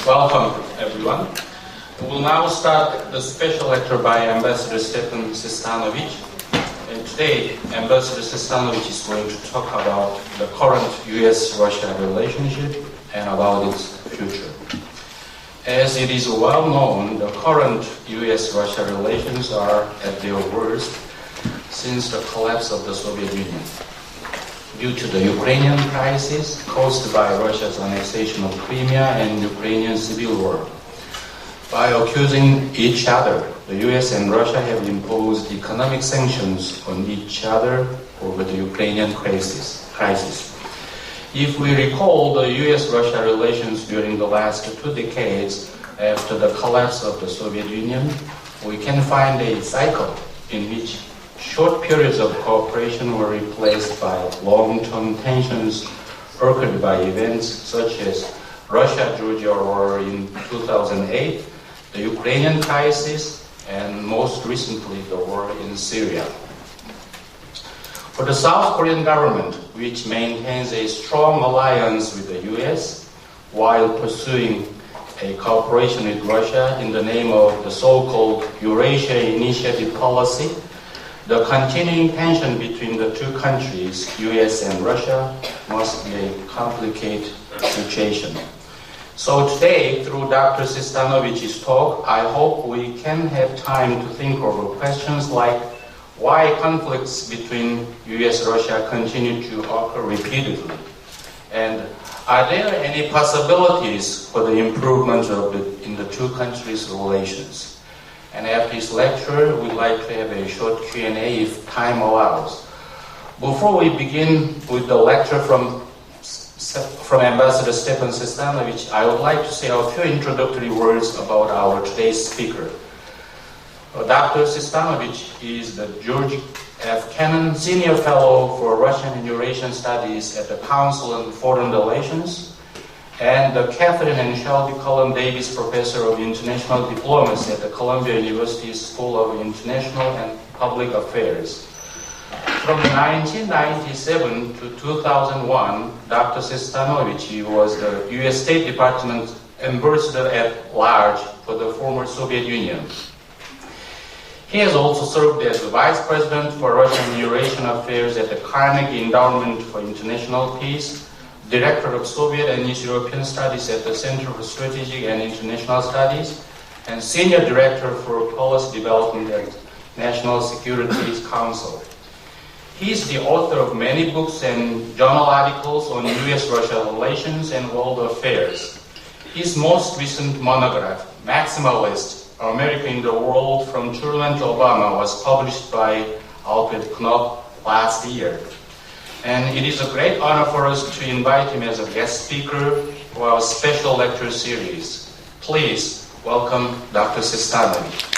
Welcome, everyone. We will now start the special lecture by Ambassador Stefan Sestanovich. And today, Ambassador Sestanovich is going to talk about the current U.S.-Russia relationship and about its future. As it is well known, the current U.S.-Russia relations are at their worst since the collapse of the Soviet Union. Due to the Ukrainian crisis caused by Russia's annexation of Crimea and Ukrainian civil war. By accusing each other, the US and Russia have imposed economic sanctions on each other over the Ukrainian crisis. If we recall the US-Russia relations during the last 2 decades after the collapse of the Soviet Union, we can find a cycle in which short periods of cooperation were replaced by long-term tensions occurred by events such as Russia-Georgia war in 2008, the Ukrainian crisis, and most recently the war in Syria. For the South Korean government, which maintains a strong alliance with the US while pursuing a cooperation with Russia in the name of the so-called Eurasia Initiative policy, the continuing tension between the two countries, US and Russia, must be a complicated situation. So today, through Dr. Sestanovich's talk, I hope we can have time to think over questions like why conflicts between US-Russia continue to occur repeatedly, and are there any possibilities for the improvement in the two countries' relations? And after his lecture, we'd like to have a short Q&A if time allows. Before we begin with the lecture from Ambassador Stefan Sestanovich, I would like to say a few introductory words about our today's speaker. Dr. Sestanovich is the George F. Kennan Senior Fellow for Russian and Eurasian Studies at the Council on Foreign Relations, and the Catherine and Shelby Cullen Davis Professor of International Diplomacy at the Columbia University School of International and Public Affairs. From 1997 to 2001, Dr. Sestanovich was the U.S. State Department Ambassador at Large for the former Soviet Union. He has also served as the Vice President for Russian and Eurasian Affairs at the Carnegie Endowment for International Peace, Director of Soviet and East European Studies at the Center for Strategic and International Studies, and Senior Director for Policy Development at National Security Council. He is the author of many books and journal articles on U.S.-Russia relations and world affairs. His most recent monograph, Maximalist, America in the World from Truman to Obama, was published by Alfred Knopf last year. And it is a great honor for us to invite him as a guest speaker for our special lecture series. Please welcome Dr. Sestanovich.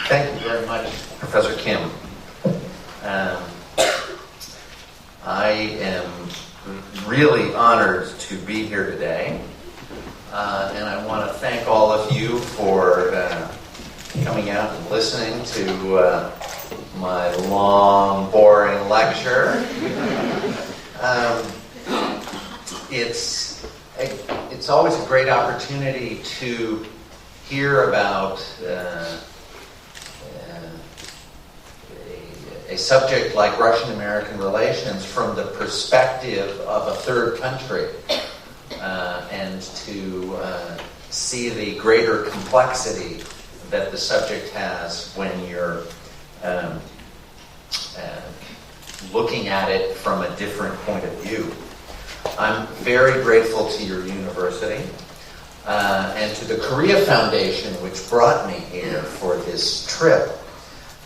Thank you very much, Professor Kim. I am really honored to be here today, and I want to thank all of you for coming out and listening to my long, boring lecture. It's always a great opportunity to hear about a subject like Russian-American relations from the perspective of a third country, and to see the greater complexity that the subject has when you're looking at it from a different point of view. I'm very grateful to your university and to the Korea Foundation, which brought me here for this trip.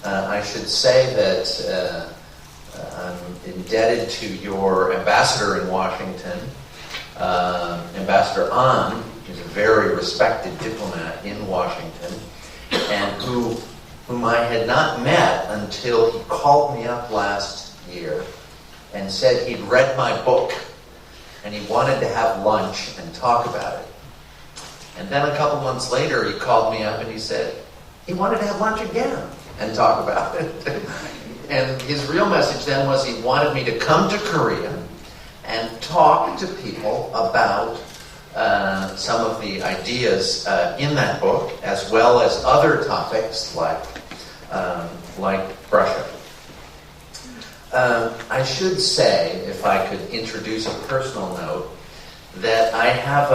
I should say that I'm indebted to your ambassador in Washington, Ambassador An, who's a very respected diplomat in Washington, and whom I had not met until he called me up last year and said he'd read my book and he wanted to have lunch and talk about it. And then a couple months later, he called me up and he said he wanted to have lunch again and talk about it. And his real message then was he wanted me to come to Korea and talk to people about some of the ideas in that book, as well as other topics like Russia. I should say, if I could introduce a personal note, that I have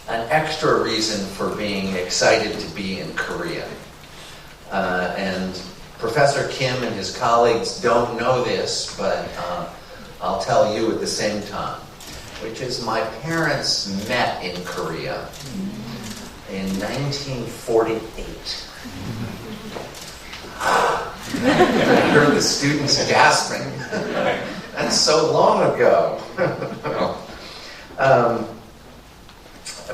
an extra reason for being excited to be in Korea. And Professor Kim and his colleagues don't know this, but I'll tell you at the same time, which is my parents met in Korea in 1948. I heard the students gasping. That's so long ago.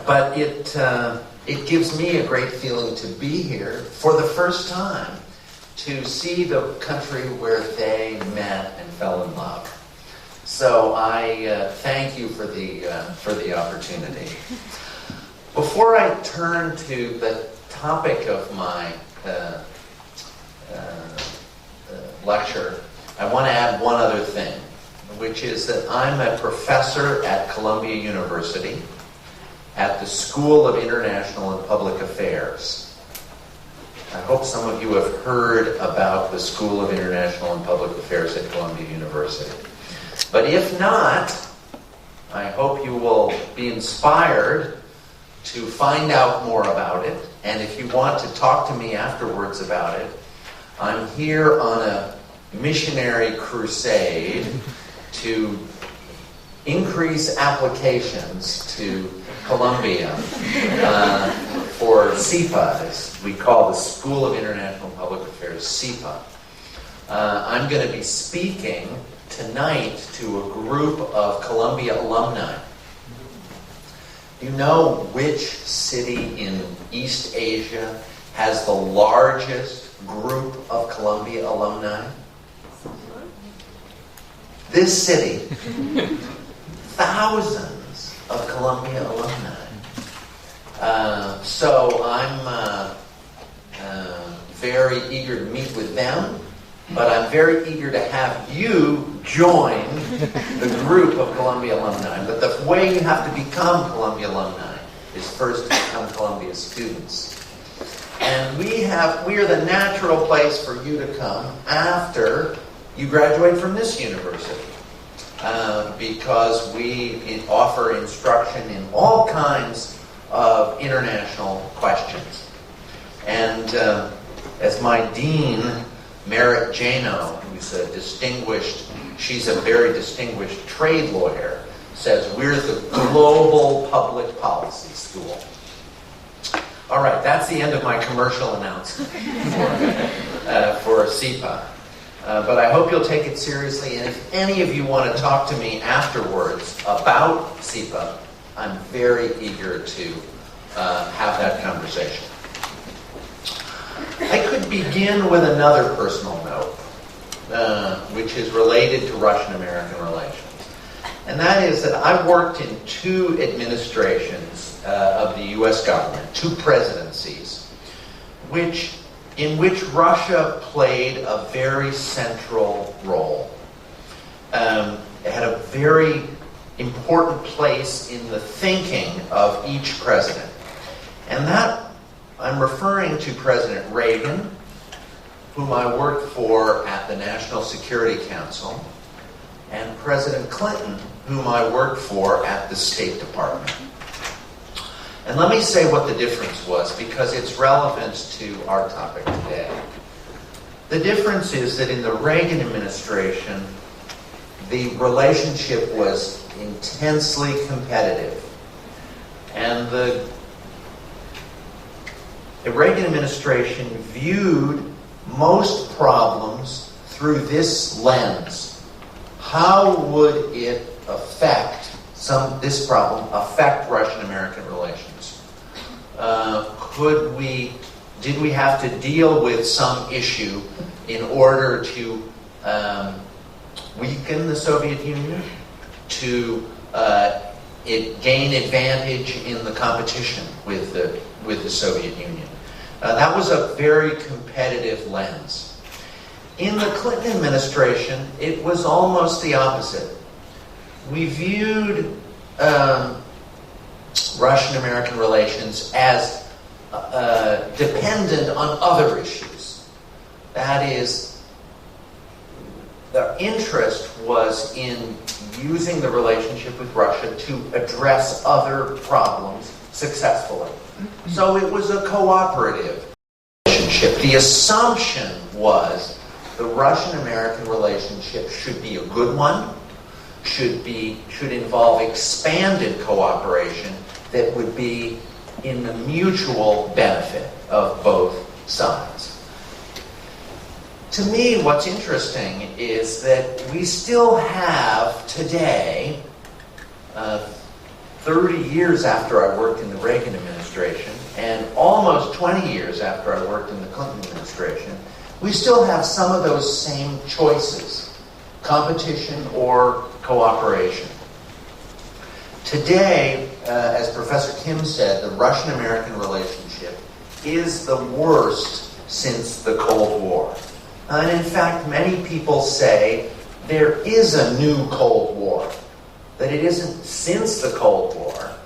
But it gives me a great feeling to be here for the first time, to see the country where they met and fell in love. So I thank you for the opportunity. Before I turn to the topic of my lecture, I want to add one other thing, which is that I'm a professor at Columbia University at the School of International and Public Affairs. I hope some of you have heard about the School of International and Public Affairs at Columbia University. But if not, I hope you will be inspired to find out more about it. And if you want to talk to me afterwards about it, I'm here on a missionary crusade to increase applications to Columbia for SIPA, as we call the School of International and Public Affairs, SIPA. I'm going to be speaking tonight to a group of Columbia alumni. You know which city in East Asia has the largest group of Columbia alumni? This city. Thousands of Columbia alumni. So I'm very eager to meet with them, but I'm very eager to have you join the group of Columbia alumni. But the way you have to become Columbia alumni is first to become Columbia students. And we are the natural place for you to come after you graduate from this university. Because we offer instruction in all kinds of international questions. And as my dean, Merit Jano, she's a very distinguished trade lawyer, says we're the global public policy school. All right, that's the end of my commercial announcement for SIPA. But I hope you'll take it seriously, and if any of you want to talk to me afterwards about SIPA, I'm very eager to have that conversation. I could begin with another personal note, which is related to Russian-American relations. And that is that I've worked in two administrations of the U.S. government, two presidencies, in which Russia played a very central role. It had a very important place in the thinking of each president. And that, I'm referring to President Reagan, whom I worked for at the National Security Council, and President Clinton, whom I worked for at the State Department. And let me say what the difference was, because it's relevant to our topic today. The difference is that in the Reagan administration, the relationship was intensely competitive. And the Reagan administration viewed most problems through this lens. How would it affect this problem affect Russian-American relations? Did we have to deal with some issue in order to weaken the Soviet Union, to gain advantage in the competition with the Soviet Union. That was a very competitive lens. In the Clinton administration, it was almost the opposite. We viewed Russian-American relations as dependent on other issues. That is, the interest was in using the relationship with Russia to address other problems successfully. So it was a cooperative relationship. The assumption was the Russian-American relationship should be a good one, should involve expanded cooperation that would be in the mutual benefit of both sides. To me, what's interesting is that we still have today, 30 years after I worked in the Reagan administration, and almost 20 years after I worked in the Clinton administration, we still have some of those same choices, competition or cooperation. Today, as Professor Kim said, the Russian-American relationship is the worst since the Cold War. And in fact, many people say there is a new Cold War, that it isn't since the Cold War,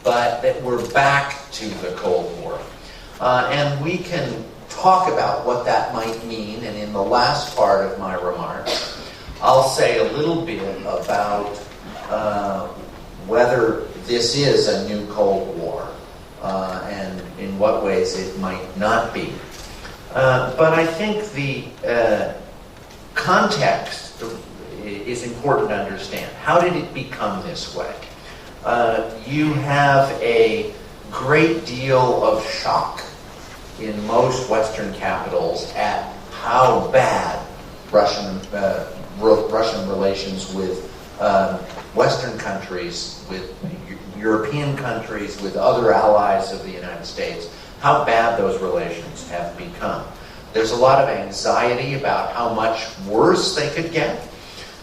but that we're back to the Cold War. And we can talk about what that might mean, and in the last part of my remarks, I'll say a little bit about whether this is a new Cold War, and in what ways it might not be. But I think the context is important to understand. How did it become this way? You have a great deal of shock in most Western capitals at how bad Russian relations with Western countries, with European countries, with other allies of the United States, how bad those relations have become. There's a lot of anxiety about how much worse they could get.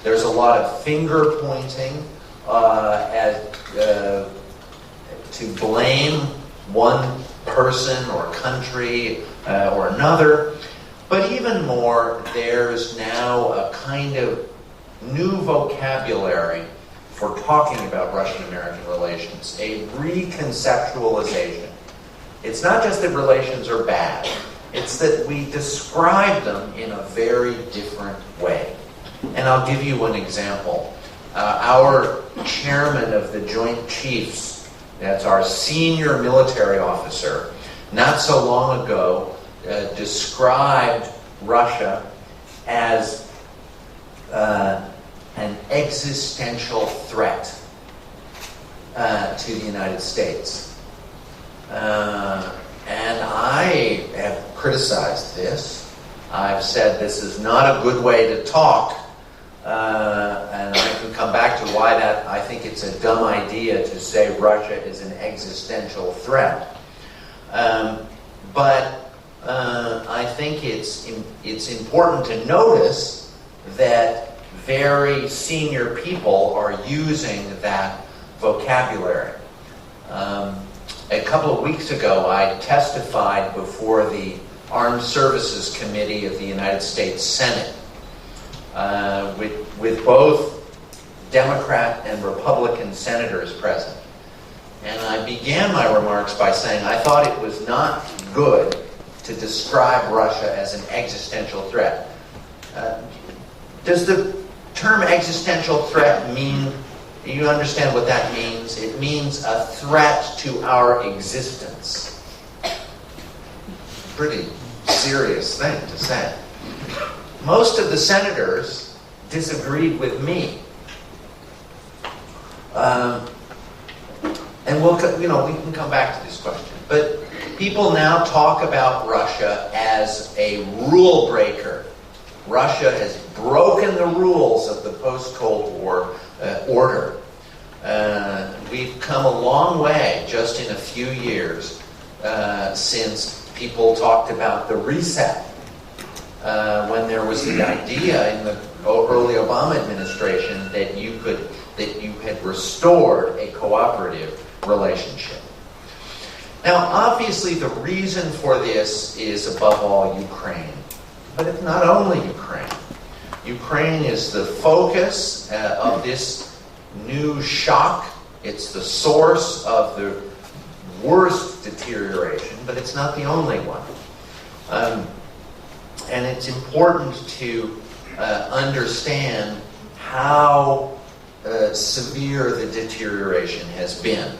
There's a lot of finger pointing to blame one person or country or another. But even more, there's now a kind of new vocabulary for talking about Russian-American relations, a reconceptualization. It's not just that relations are bad, it's that we describe them in a very different way. And I'll give you an example. Our chairman of the Joint Chiefs, that's our senior military officer, not so long ago described Russia as an existential threat to the United States. And I have criticized this. I've said this is not a good way to talk, and I can come back to why that I think it's a dumb idea to say Russia is an existential threat. But I think it's important to notice that very senior people are using that vocabulary. A couple of weeks ago, I testified before the Armed Services Committee of the United States Senate with both Democrat and Republican senators present. And I began my remarks by saying I thought it was not good to describe Russia as an existential threat. Does the term existential threat mean, you understand what that means? It means a threat to our existence. Pretty serious thing to say. Most of the senators disagreed with me. And we can come back to this question. But people now talk about Russia as a rule breaker. Russia has broken the rules of the post-Cold War order. We've come a long way just in a few years since people talked about the reset. when there was the idea in the early Obama administration that you had restored a cooperative relationship. Now, obviously, the reason for this is above all Ukraine, but it's not only Ukraine. Ukraine is the focus of this new shock. It's the source of the worst deterioration, but it's not the only one. And it's important to understand how severe the deterioration has been.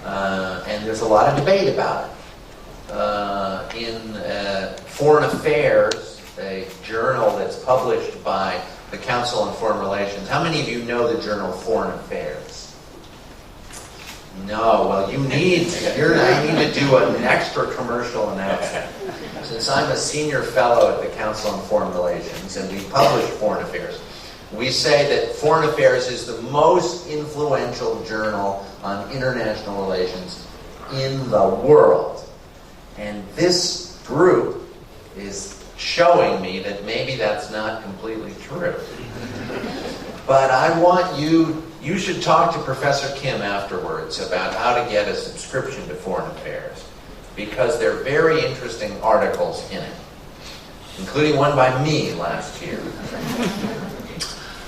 And there's a lot of debate about it. In Foreign Affairs, a journal that's published by the Council on Foreign Relations, how many of you know the journal Foreign Affairs? No, well, I need to do an extra commercial announcement. Since I'm a senior fellow at the Council on Foreign Relations, and we publish Foreign Affairs, we say that Foreign Affairs is the most influential journal on international relations in the world. And this group is showing me that maybe that's not completely true. But I want you should talk to Professor Kim afterwards about how to get a subscription to Foreign Affairs, because there are very interesting articles in it, including one by me last year.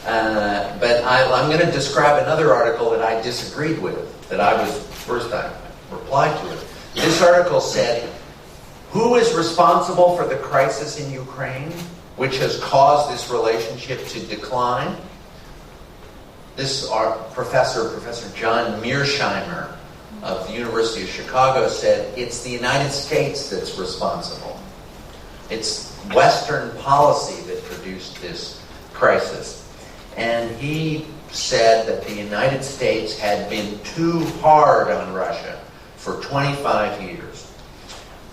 But I'm going to describe another article that I disagreed with, that I replied to it. This article said, who is responsible for the crisis in Ukraine, which has caused this relationship to decline? This Professor John Mearsheimer of the University of Chicago said, it's the United States that's responsible. It's Western policy that produced this crisis. And he said that the United States had been too hard on Russia for 25 years.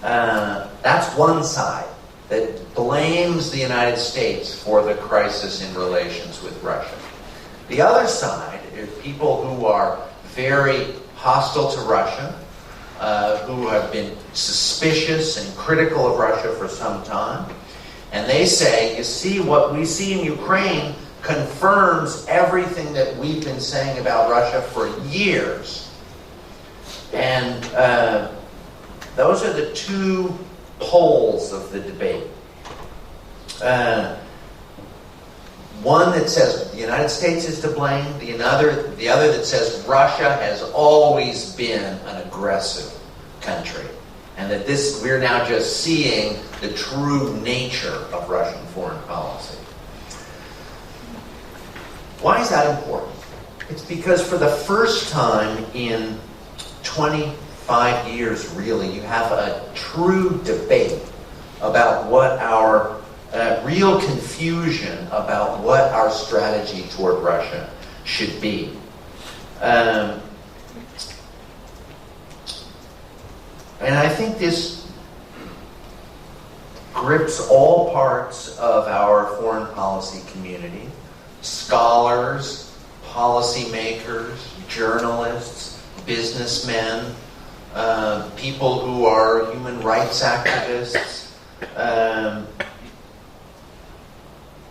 That's one side that blames the United States for the crisis in relations with Russia. The other side is people who are very hostile to Russia, who have been suspicious and critical of Russia for some time. And they say, you see, what we see in Ukraine confirms everything that we've been saying about Russia for years. And those are the two poles of the debate. One that says the United States is to blame, the other that says Russia has always been an aggressive country, and that we're now just seeing the true nature of Russian foreign policy. Why is that important? It's because for the first time in 25 years, really, you have a true debate about what our real confusion about what our strategy toward Russia should be. And I think this grips all parts of our foreign policy community. Scholars, policymakers, journalists, businessmen, people who are human rights activists,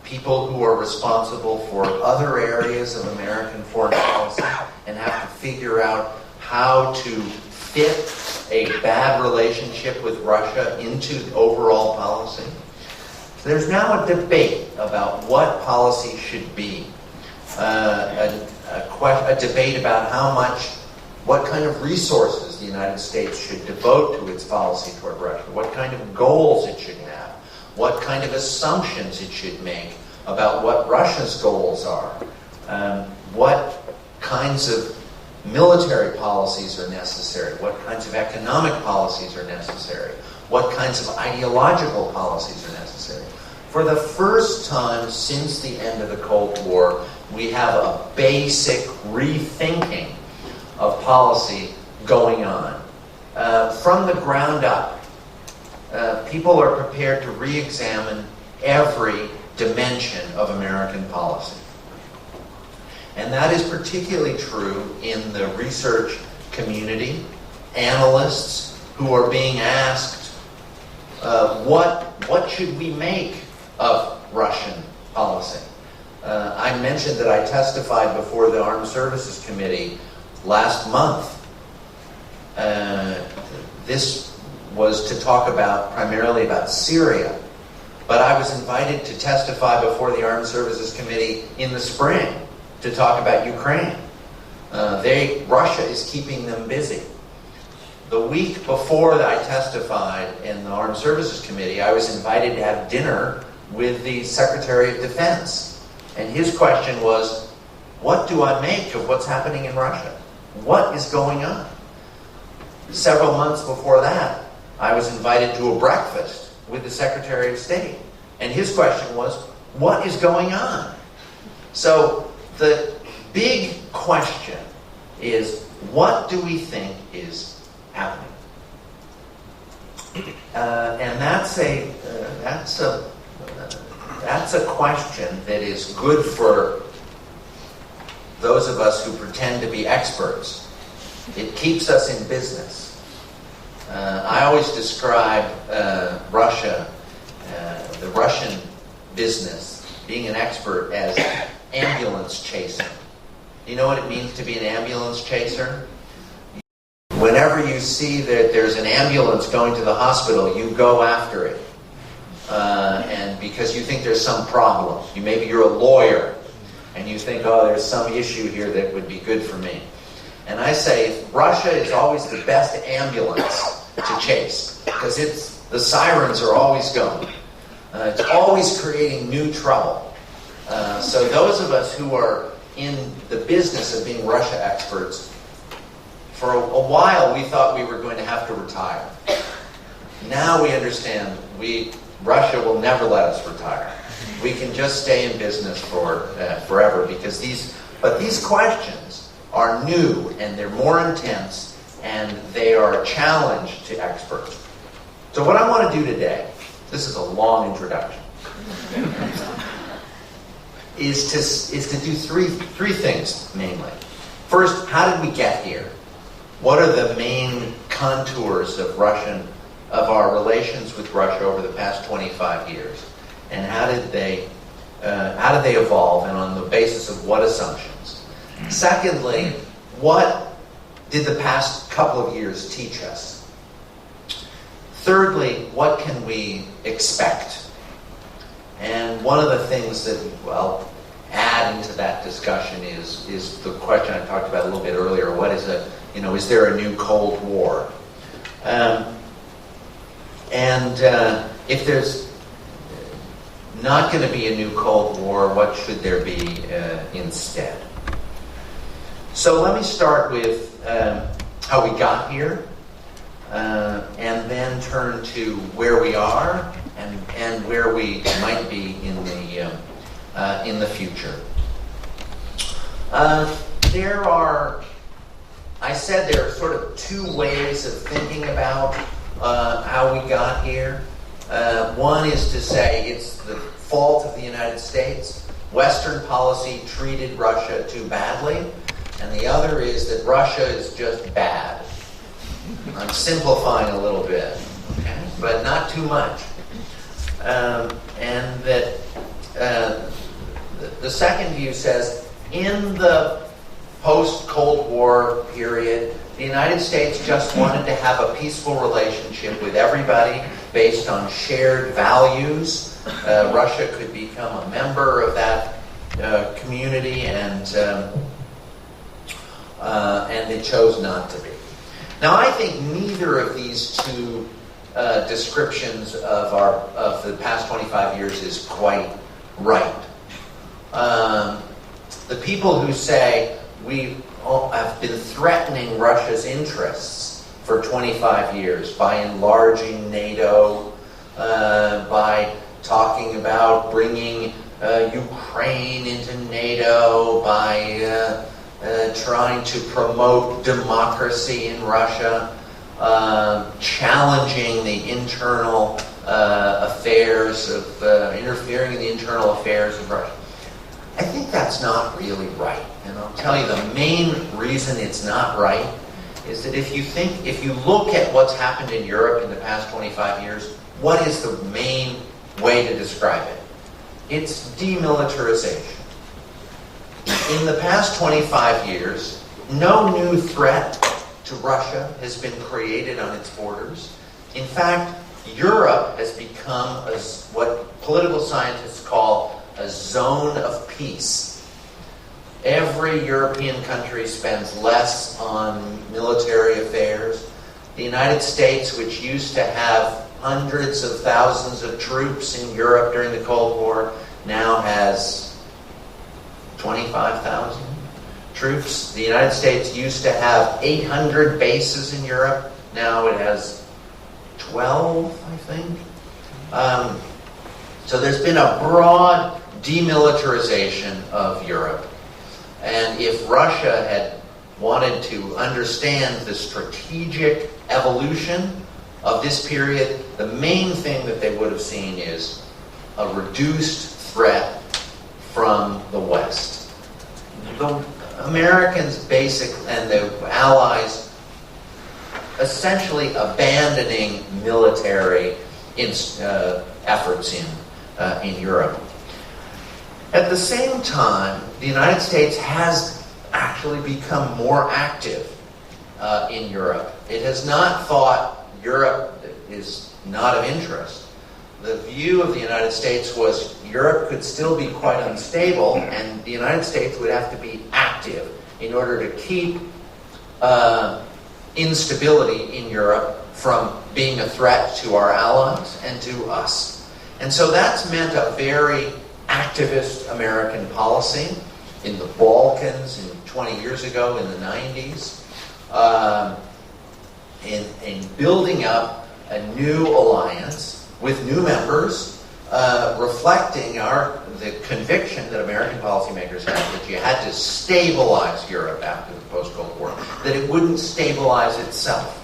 people who are responsible for other areas of American foreign policy and have to figure out how to fit a bad relationship with Russia into the overall policy. There's now a debate about what policy should be. A debate about what kind of resources the United States should devote to its policy toward Russia, what kind of goals it should have, what kind of assumptions it should make about what Russia's goals are, what kinds of military policies are necessary, what kinds of economic policies are necessary, what kinds of ideological policies are necessary. For the first time since the end of the Cold War, we have a basic rethinking of policy going on. From the ground up, people are prepared to re-examine every dimension of American policy. And that is particularly true in the research community. Analysts who are being asked, what should we make of Russian policy. I mentioned that I testified before the Armed Services Committee last month. This was to talk primarily about Syria, but I was invited to testify before the Armed Services Committee in the spring to talk about Ukraine. Russia is keeping them busy. The week before I testified in the Armed Services Committee, I was invited to have dinner with the Secretary of Defense. And his question was, what do I make of what's happening in Russia? What is going on? Several months before that, I was invited to a breakfast with the Secretary of State. And his question was, what is going on? So the big question is, what do we think is happening? And that's a question that is good for those of us who pretend to be experts. It keeps us in business. I always describe Russia, the Russian business, being an expert as ambulance chasing. You know what it means to be an ambulance chaser? Whenever you see that there's an ambulance going to the hospital, you go after it. And because you think there's some problem. Maybe you're a lawyer, and you think, oh, there's some issue here that would be good for me. And I say, Russia is always the best ambulance to chase, because the sirens are always going. It's always creating new trouble. So those of us who are in the business of being Russia experts, for a while we thought we were going to have to retire. Now we understand Russia will never let us retire. We can just stay in business for forever, because these questions are new and they're more intense and they are a challenge to experts. So what I want to do today, this is a long introduction, is to do three things mainly. First, how did we get here? What are the main contours of our relations with Russia over the past 25 years, and how did they evolve, and on the basis of what assumptions? Secondly, what did the past couple of years teach us? Thirdly, what can we expect? And one of the things that add into that discussion is the question I talked about a little bit earlier. What is is there a new Cold War? If there's not going to be a new Cold War, what should there be instead? So let me start with how we got here, and then turn to where we are and where we might be in the future. I said there are sort of two ways of thinking about how we got here. One is to say it's the fault of the United States. Western policy treated Russia too badly. And the other is that Russia is just bad. I'm simplifying a little bit, okay? But not too much. And that the second view says, in the post-Cold War period, the United States just wanted to have a peaceful relationship with everybody based on shared values. Russia could become a member of that community, and they chose not to be. Now, I think neither of these two descriptions of the past 25 years is quite right. The people who say we have been threatening Russia's interests for 25 years by enlarging NATO, by talking about bringing Ukraine into NATO, by trying to promote democracy in Russia, challenging the internal interfering in the internal affairs of Russia. I think that's not really right. And I'll tell you the main reason it's not right is that if you look at what's happened in Europe in the past 25 years, what is the main way to describe it? It's demilitarization. In the past 25 years, no new threat to Russia has been created on its borders. In fact, Europe has become what political scientists call a zone of peace. Every European country spends less on military affairs. The United States, which used to have hundreds of thousands of troops in Europe during the Cold War, now has 25,000 troops. The United States used to have 800 bases in Europe. Now it has 12, I think. So there's been a broad demilitarization of Europe. And if Russia had wanted to understand the strategic evolution of this period, the main thing that they would have seen is a reduced threat from the West. The Americans and the Allies essentially abandoning military efforts in Europe. At the same time, the United States has actually become more active in Europe. It has not thought Europe is not of interest. The view of the United States was Europe could still be quite unstable, and the United States would have to be active in order to keep instability in Europe from being a threat to our allies and to us. And so that's meant a very activist American policy in the Balkans 20 years ago, in the 90s, in building up a new alliance with new members, reflecting the conviction that American policymakers had that you had to stabilize Europe after the post-Cold War, that it wouldn't stabilize itself.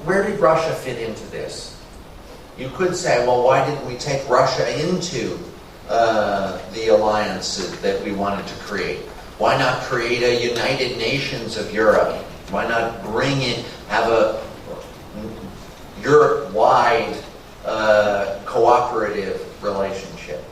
Where did Russia fit into this? You could say, well, why didn't we take Russia into the alliances that we wanted to create? Why not create a United Nations of Europe? Why not have a Europe-wide cooperative relationship?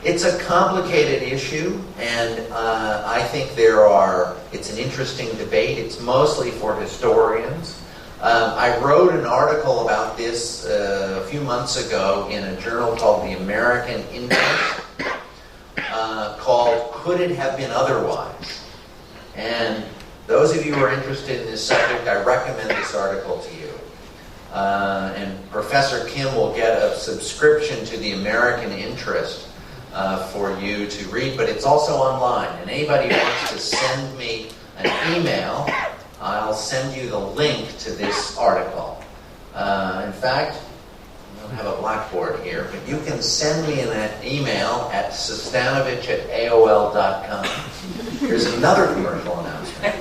It's a complicated issue, and I think it's an interesting debate. It's mostly for historians. I wrote an article about this a few months ago in a journal called The American Interest, called Could It Have Been Otherwise? And those of you who are interested in this subject, I recommend this article to you. And Professor Kim will get a subscription to The American Interest for you to read, but it's also online. And anybody who wants to send me an email, I'll send you the link to this article. In fact, I don't have a blackboard here, but you can send me an email at Sestanovich@AOL.com. Here's another commercial announcement.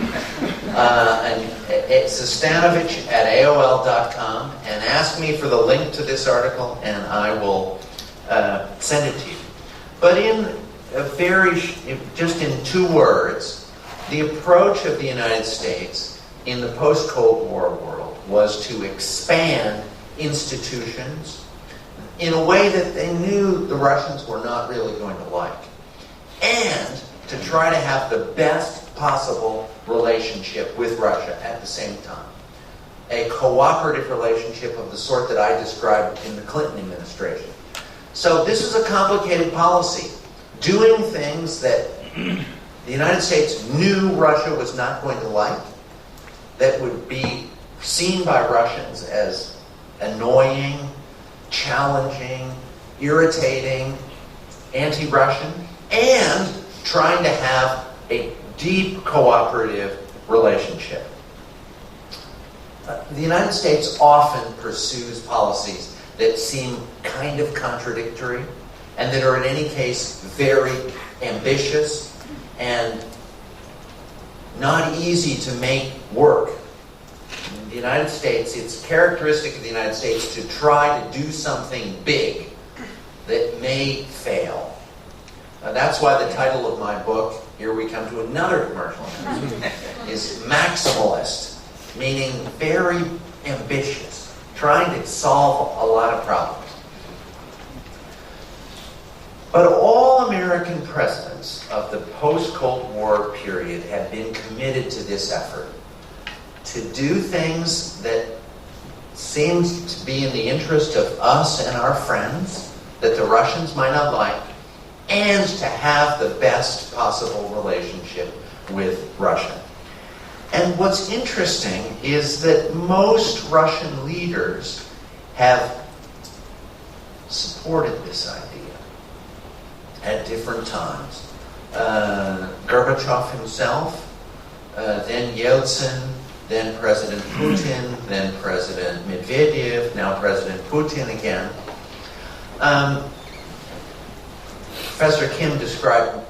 And it's Sestanovich@AOL.com, and ask me for the link to this article, and I will send it to you. But just in 2 words, the approach of the United States in the post-Cold War world was to expand institutions in a way that they knew the Russians were not really going to like, and to try to have the best possible relationship with Russia at the same time. A cooperative relationship of the sort that I described in the Clinton administration. So this is a complicated policy, doing things that the United States knew Russia was not going to like, that would be seen by Russians as annoying, challenging, irritating, anti-Russian, and trying to have a deep cooperative relationship. The United States often pursues policies that seem kind of contradictory and that are in any case very ambitious and not easy to make work. In the United States, it's characteristic of the United States to try to do something big that may fail. That's why the title of my book, here we come to another commercial announcement, is Maximalist, meaning very ambitious, trying to solve a lot of problems. But all American presidents of the post-Cold War period have been committed to this effort, to do things that seemed to be in the interest of us and our friends, that the Russians might not like, and to have the best possible relationship with Russia. And what's interesting is that most Russian leaders have supported this idea at different times. Gorbachev himself, then Yeltsin, then President Putin, then President Medvedev, now President Putin again. Professor Kim described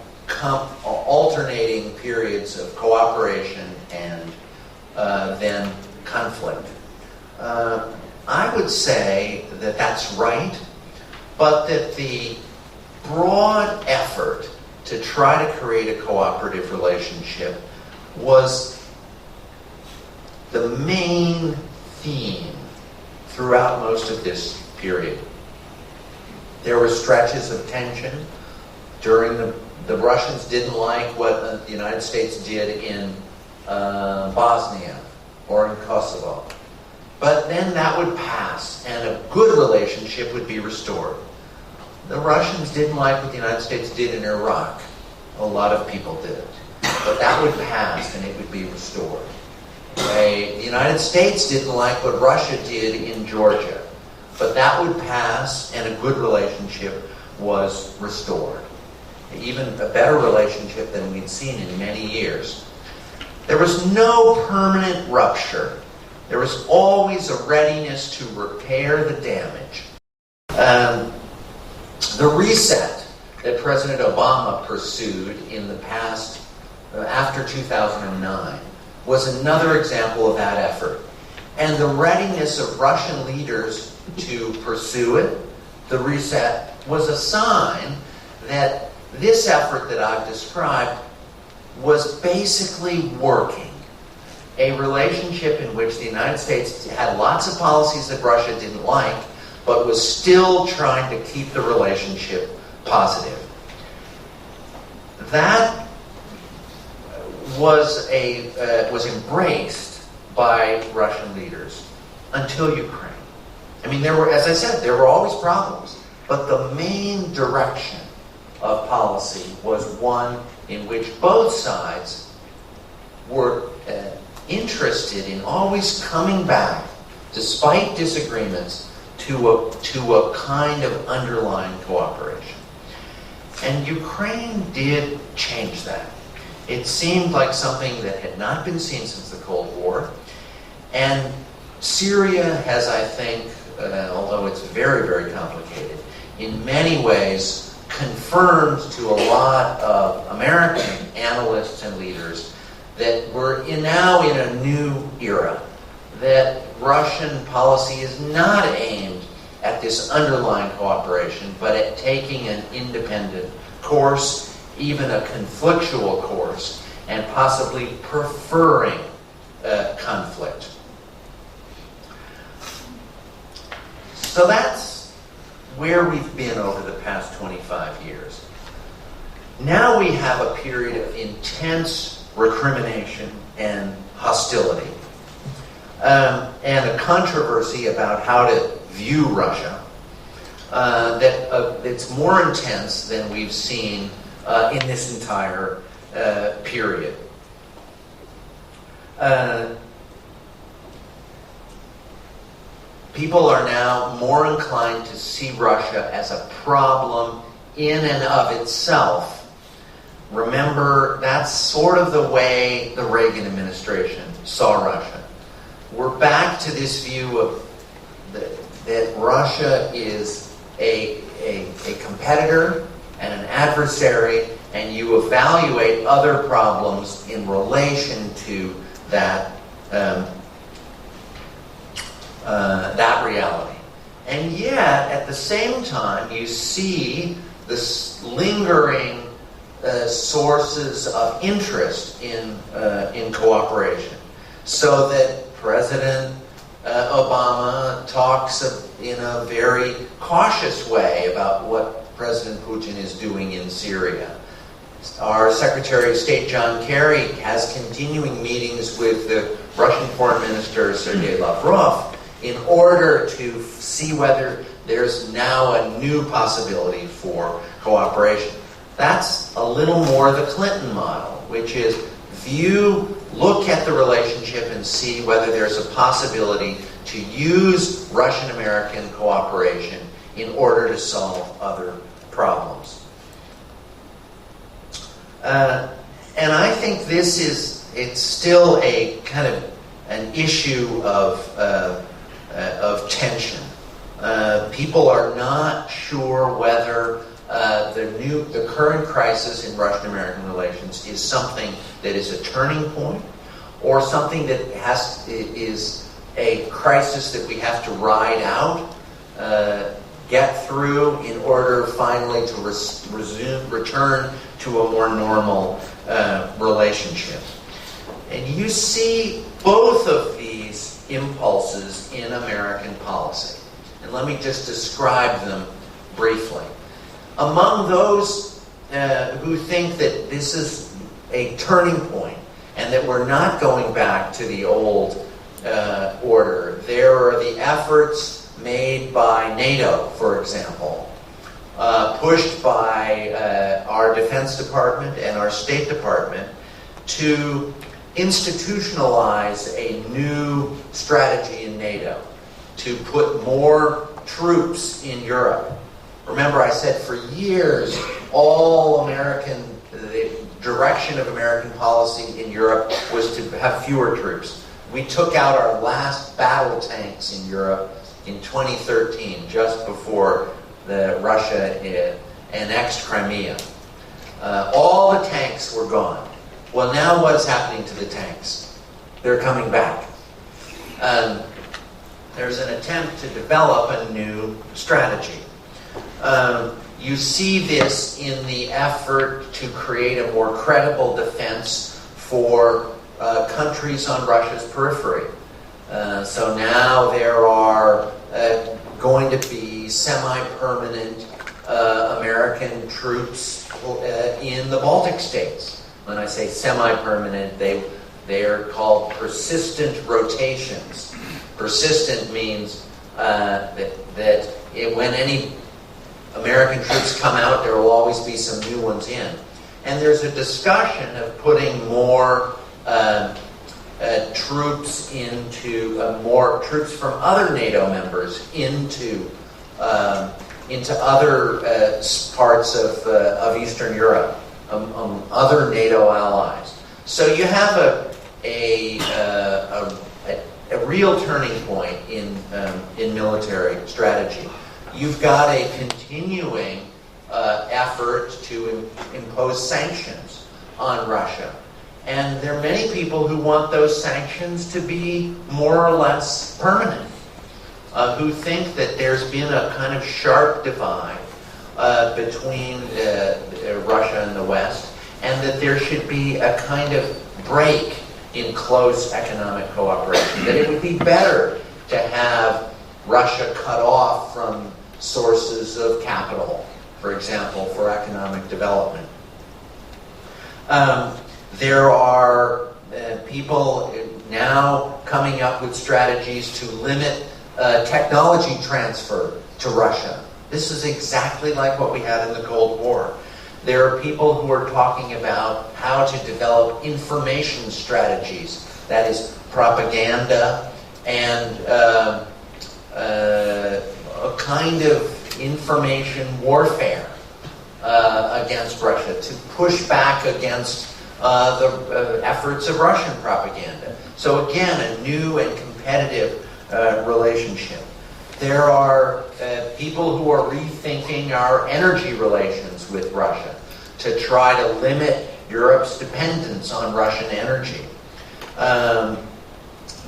alternating periods of cooperation and then conflict. I would say that that's right, but that the broad effort to try to create a cooperative relationship was the main theme throughout most of this period. There were stretches of tension during the Russians didn't like what the United States did in Bosnia or in Kosovo. But then that would pass and a good relationship would be restored. The Russians didn't like what the United States did in Iraq. A lot of people did. But that would pass and it would be restored. The United States didn't like what Russia did in Georgia. But that would pass and a good relationship was restored. Even a better relationship than we'd seen in many years. There was no permanent rupture. There was always a readiness to repair the damage. The reset that President Obama pursued in the past, after 2009, was another example of that effort. And the readiness of Russian leaders to pursue it, the reset, was a sign that this effort that I've described was basically working. A relationship in which the United States had lots of policies that Russia didn't like, but was still trying to keep the relationship positive. That was embraced by Russian leaders until Ukraine. I mean, as I said, there were always problems, but the main direction of policy was one in which both sides were interested in always coming back, despite disagreements, to a kind of underlying cooperation. And Ukraine did change that. It seemed like something that had not been seen since the Cold War. And Syria has, I think, although it's very, very complicated, in many ways confirmed to a lot of American analysts and leaders that we're now in a new era, that Russian policy is not aimed at this underlying cooperation, but at taking an independent course, even a conflictual course, and possibly preferring conflict. So that's where we've been over the past 25 years. Now we have a period of intense recrimination and hostility, and a controversy about how to view Russia that's more intense than we've seen in this entire period. People are now more inclined to see Russia as a problem in and of itself. Remember, that's sort of the way the Reagan administration saw Russia. We're back to this view of that Russia is a competitor and an adversary, and you evaluate other problems in relation to that that reality. And yet, at the same time, you see this lingering sources of interest in cooperation, so that President Obama talks in a very cautious way about what President Putin is doing in Syria. Our Secretary of State John Kerry has continuing meetings with the Russian Foreign Minister Sergei Lavrov in order to see whether there's now a new possibility for cooperation. That's a little more the Clinton model, which is look at the relationship and see whether there's a possibility to use Russian-American cooperation in order to solve other problems. And I think it's still a kind of an issue of tension. People are not sure whether the current crisis in Russian-American relations is something that is a turning point, or something that is a crisis that we have to ride out, get through in order finally to return to a more normal relationship. And you see both of these impulses in American policy. And let me just describe them briefly. Among those who think that this is a turning point and that we're not going back to the old order, there are the efforts made by NATO, for example, pushed by our Defense Department and our State Department to institutionalize a new strategy in NATO, to put more troops in Europe. Remember, I said for years, the direction of American policy in Europe was to have fewer troops. We took out our last battle tanks in Europe in 2013, just before Russia annexed Crimea. All the tanks were gone. Well, now what's happening to the tanks? They're coming back. There's an attempt to develop a new strategy. You see this in the effort to create a more credible defense for countries on Russia's periphery. So now there are going to be semi-permanent American troops in the Baltic states. When I say semi-permanent, they are called persistent rotations. Persistent means that when any American troops come out, there will always be some new ones in. And there's a discussion of putting more troops more troops from other NATO members into other parts of Eastern Europe, other NATO allies. So you have a real turning point in military strategy. You've got a continuing effort to impose sanctions on Russia. And there are many people who want those sanctions to be more or less permanent, who think that there's been a kind of sharp divide between Russia and the West, and that there should be a kind of break in close economic cooperation, that it would be better to have Russia cut off from sources of capital, for example, for economic development. There are people now coming up with strategies to limit technology transfer to Russia. This is exactly like what we had in the Cold War. There are people who are talking about how to develop information strategies, that is, propaganda and a kind of information warfare against Russia, to push back against the efforts of Russian propaganda. So again, a new and competitive relationship. There are people who are rethinking our energy relations with Russia to try to limit Europe's dependence on Russian energy.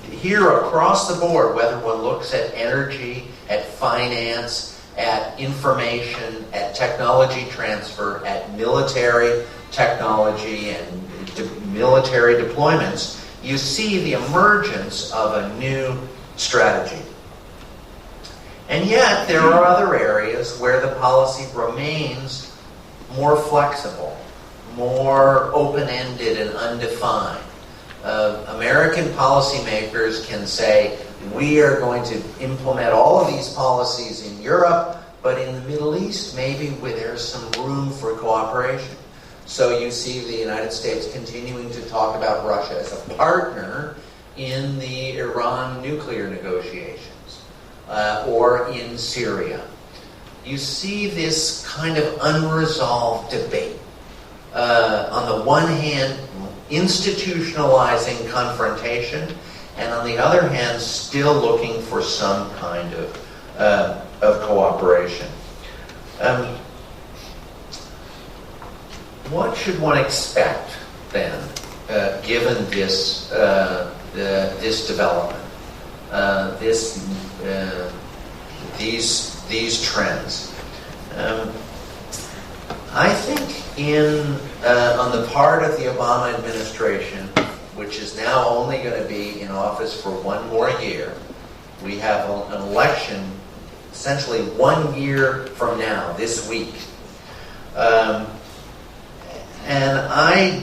Here across the board, whether one looks at energy, at finance, at information, at technology transfer, at military technology and military deployments, you see the emergence of a new strategy. And yet, there are other areas where the policy remains more flexible, more open-ended and undefined. American policymakers can say, we are going to implement all of these policies in Europe, but in the Middle East, maybe there's some room for cooperation. So you see the United States continuing to talk about Russia as a partner in the Iran nuclear negotiations, or in Syria. You see this kind of unresolved debate. On the one hand, institutionalizing confrontation, and on the other hand, still looking for some kind of cooperation. What should one expect then, given this this development, these trends? I think on the part of the Obama administration, which is now only going to be in office for 1 more year, we have an election essentially 1 year from now, this week. And I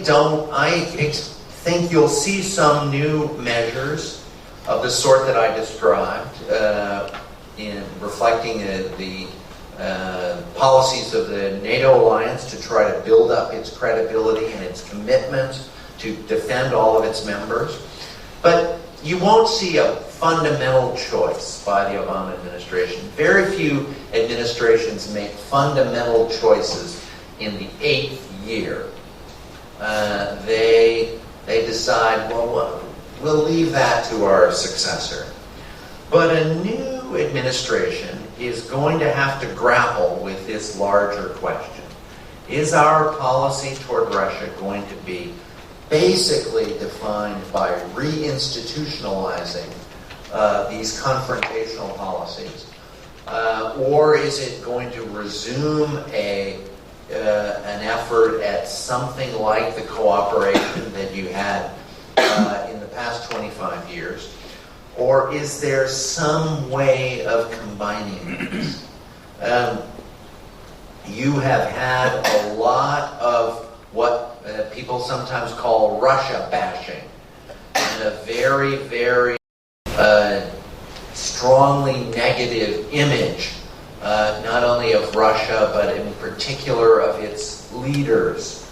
think you'll see some new measures of the sort that I described, in reflecting the policies of the NATO alliance to try to build up its credibility and its commitment to defend all of its members. But you won't see a fundamental choice by the Obama administration. Very few administrations make fundamental choices in the 8th year. They decide, well, we'll leave that to our successor. But a new administration is going to have to grapple with this larger question. Is our policy toward Russia going to be basically defined by reinstitutionalizing these confrontational policies? Or is it going to resume an effort at something like the cooperation that you had in the past 25 years? Or is there some way of combining these? You have had a lot of what people sometimes call Russia bashing, and a very, very strongly negative image, not only of Russia, but in particular of its leaders.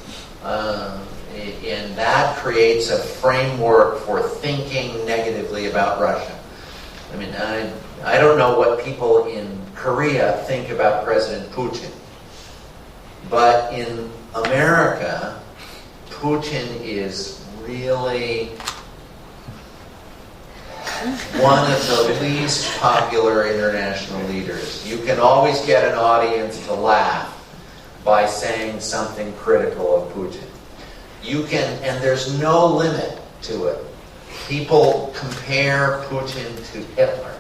And that creates a framework for thinking negatively about Russia. I mean, I don't know what people in Korea think about President Putin, but in America, Putin is really one of the least popular international leaders. You can always get an audience to laugh by saying something critical of Putin. You can, and there's no limit to it. People compare Putin to Hitler.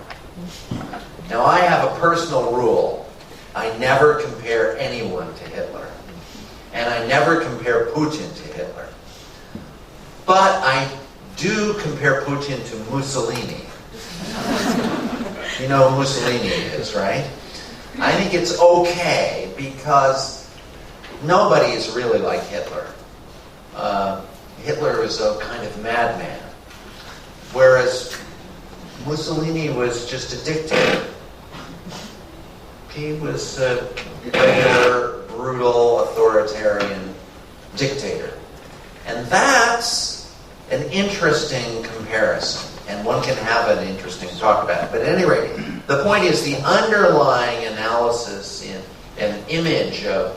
Now, I have a personal rule. I never compare anyone to Hitler. And I never compare Putin to Hitler. But I do compare Putin to Mussolini. You know who Mussolini is, right? I think it's okay because nobody is really like Hitler. Hitler is a kind of madman, whereas Mussolini was just a dictator. He was a bitter, brutal, authoritarian dictator. And that's an interesting comparison, and one can have an interesting talk about it. But at any rate, the point is the underlying analysis and image of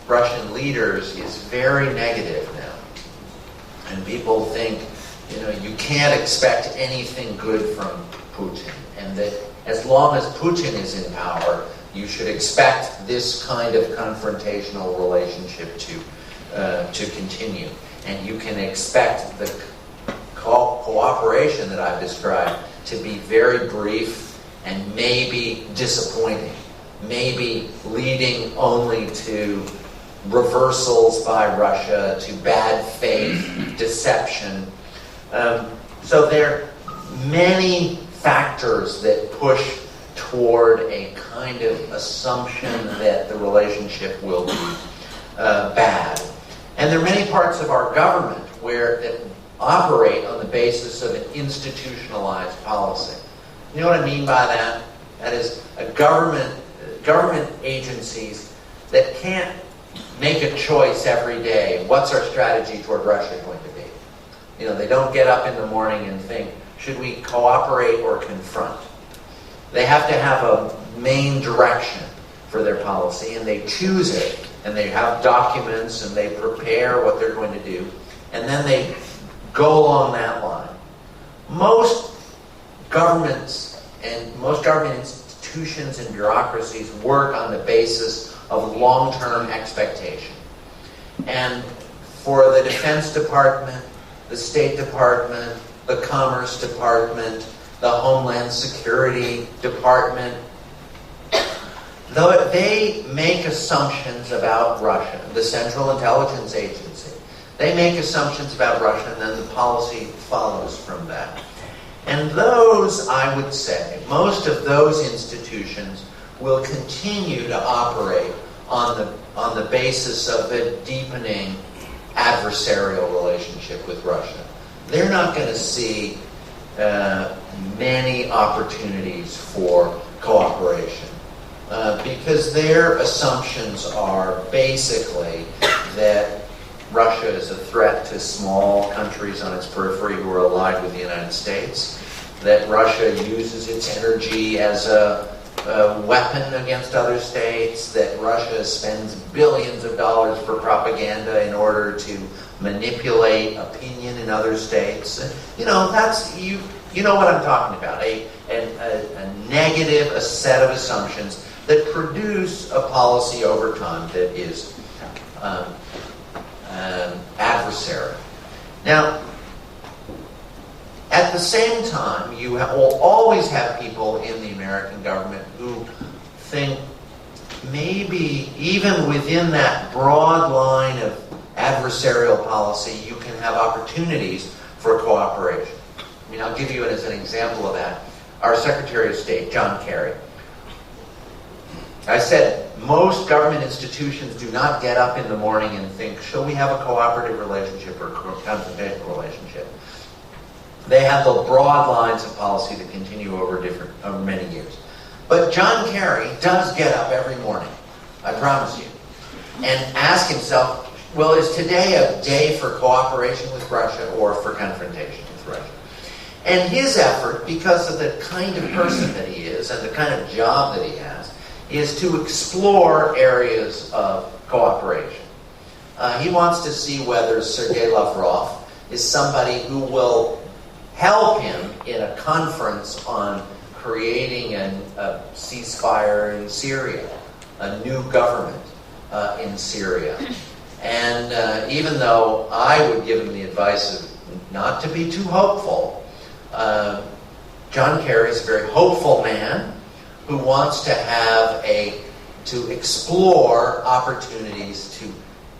Russian leaders is very negative now. And people think, you can't expect anything good from Putin. And that as long as Putin is in power, you should expect this kind of confrontational relationship to continue. And you can expect the cooperation that I've described to be very brief and maybe disappointing, maybe leading only to reversals by Russia, to bad faith, deception. So there are many factors that push toward a kind of assumption that the relationship will be bad. And there are many parts of our government that operate on the basis of an institutionalized policy. You know what I mean by that? That is, government agencies that can't make a choice every day. What's our strategy toward Russia going to be? You know, they don't get up in the morning and think, should we cooperate or confront? They have to have a main direction for their policy, and they choose it, and they have documents, and they prepare what they're going to do, and then they go along that line. Most governments and most government institutions and bureaucracies work on the basis of long-term expectation. And for the Defense Department, the State Department, the Commerce Department, the Homeland Security Department, though they make assumptions about Russia, the Central Intelligence Agency, they make assumptions about Russia, and then the policy follows from that. And those, I would say, most of those institutions will continue to operate on the basis of a deepening adversarial relationship with Russia. They're not going to see many opportunities for cooperation because their assumptions are basically that Russia is a threat to small countries on its periphery who are allied with the United States, that Russia uses its energy as a weapon against other states, that Russia spends billions of dollars for propaganda in order to manipulate opinion in other states. You know, you know what I'm talking about, a negative, a set of assumptions that produce a policy over time that is adversarial. Now, at the same time, you will always have people in the American government who think maybe even within that broad line of adversarial policy, you can have opportunities for cooperation. I mean, I'll give you it as an example of that. Our Secretary of State, John Kerry. I said, most government institutions do not get up in the morning and think, shall we have a cooperative relationship or a confrontational relationship? They have the broad lines of policy that continue over many years. But John Kerry does get up every morning, I promise you, and ask himself, well, is today a day for cooperation with Russia or for confrontation with Russia? And his effort, because of the kind of person that he is and the kind of job that he has, is to explore areas of cooperation. He wants to see whether Sergei Lavrov is somebody who will help him in a conference on creating a ceasefire in Syria, a new government in Syria. And even though I would give him the advice of not to be too hopeful, John Kerry is a very hopeful man who wants to explore opportunities to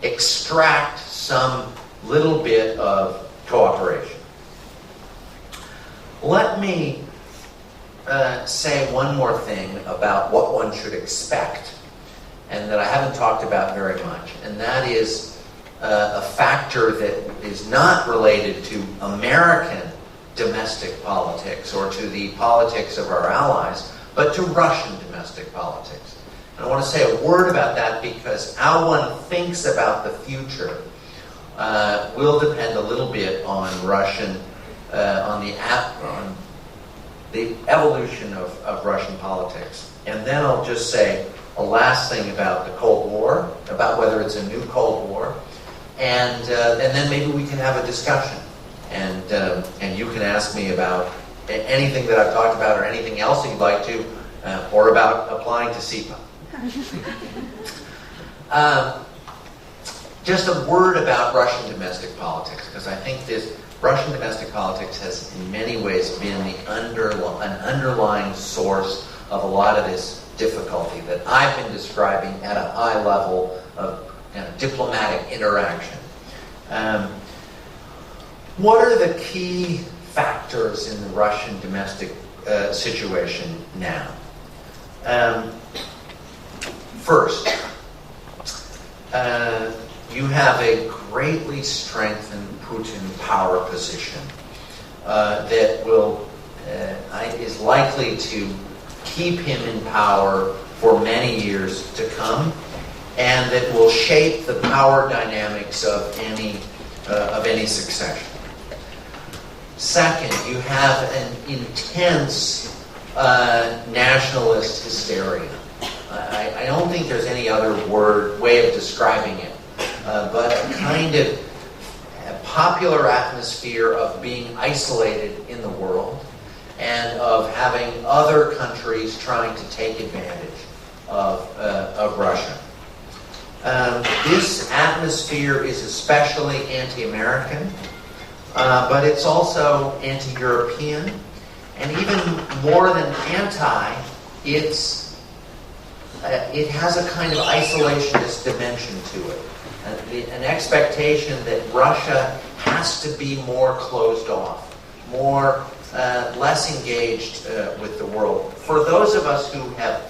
extract some little bit of cooperation. Let me say one more thing about what one should expect, and that I haven't talked about very much, and that is a factor that is not related to American domestic politics or to the politics of our allies, but to Russian domestic politics. And I want to say a word about that because how one thinks about the future will depend a little bit on on the evolution of Russian politics. And then I'll just say a last thing about the Cold War, about whether it's a new Cold War, and then maybe we can have a discussion, and you can ask me about anything that I've talked about or anything else you'd like to, or about applying to SEPA. Just a word about Russian domestic politics, because I think Russian domestic politics has in many ways been an underlying source of a lot of this difficulty that I've been describing at a high level of diplomatic interaction. What are the key factors in the Russian domestic situation now. First, you have a greatly strengthened Putin power position that is likely to keep him in power for many years to come, and that will shape the power dynamics of any succession. Second, you have an intense nationalist hysteria. I don't think there's any other way of describing it, but a kind of popular atmosphere of being isolated in the world and of having other countries trying to take advantage of Russia. This atmosphere is especially anti-American, but it's also anti-European, and even more than anti, it has a kind of isolationist dimension to it. An expectation that Russia has to be more closed off, less engaged with the world. For those of us who have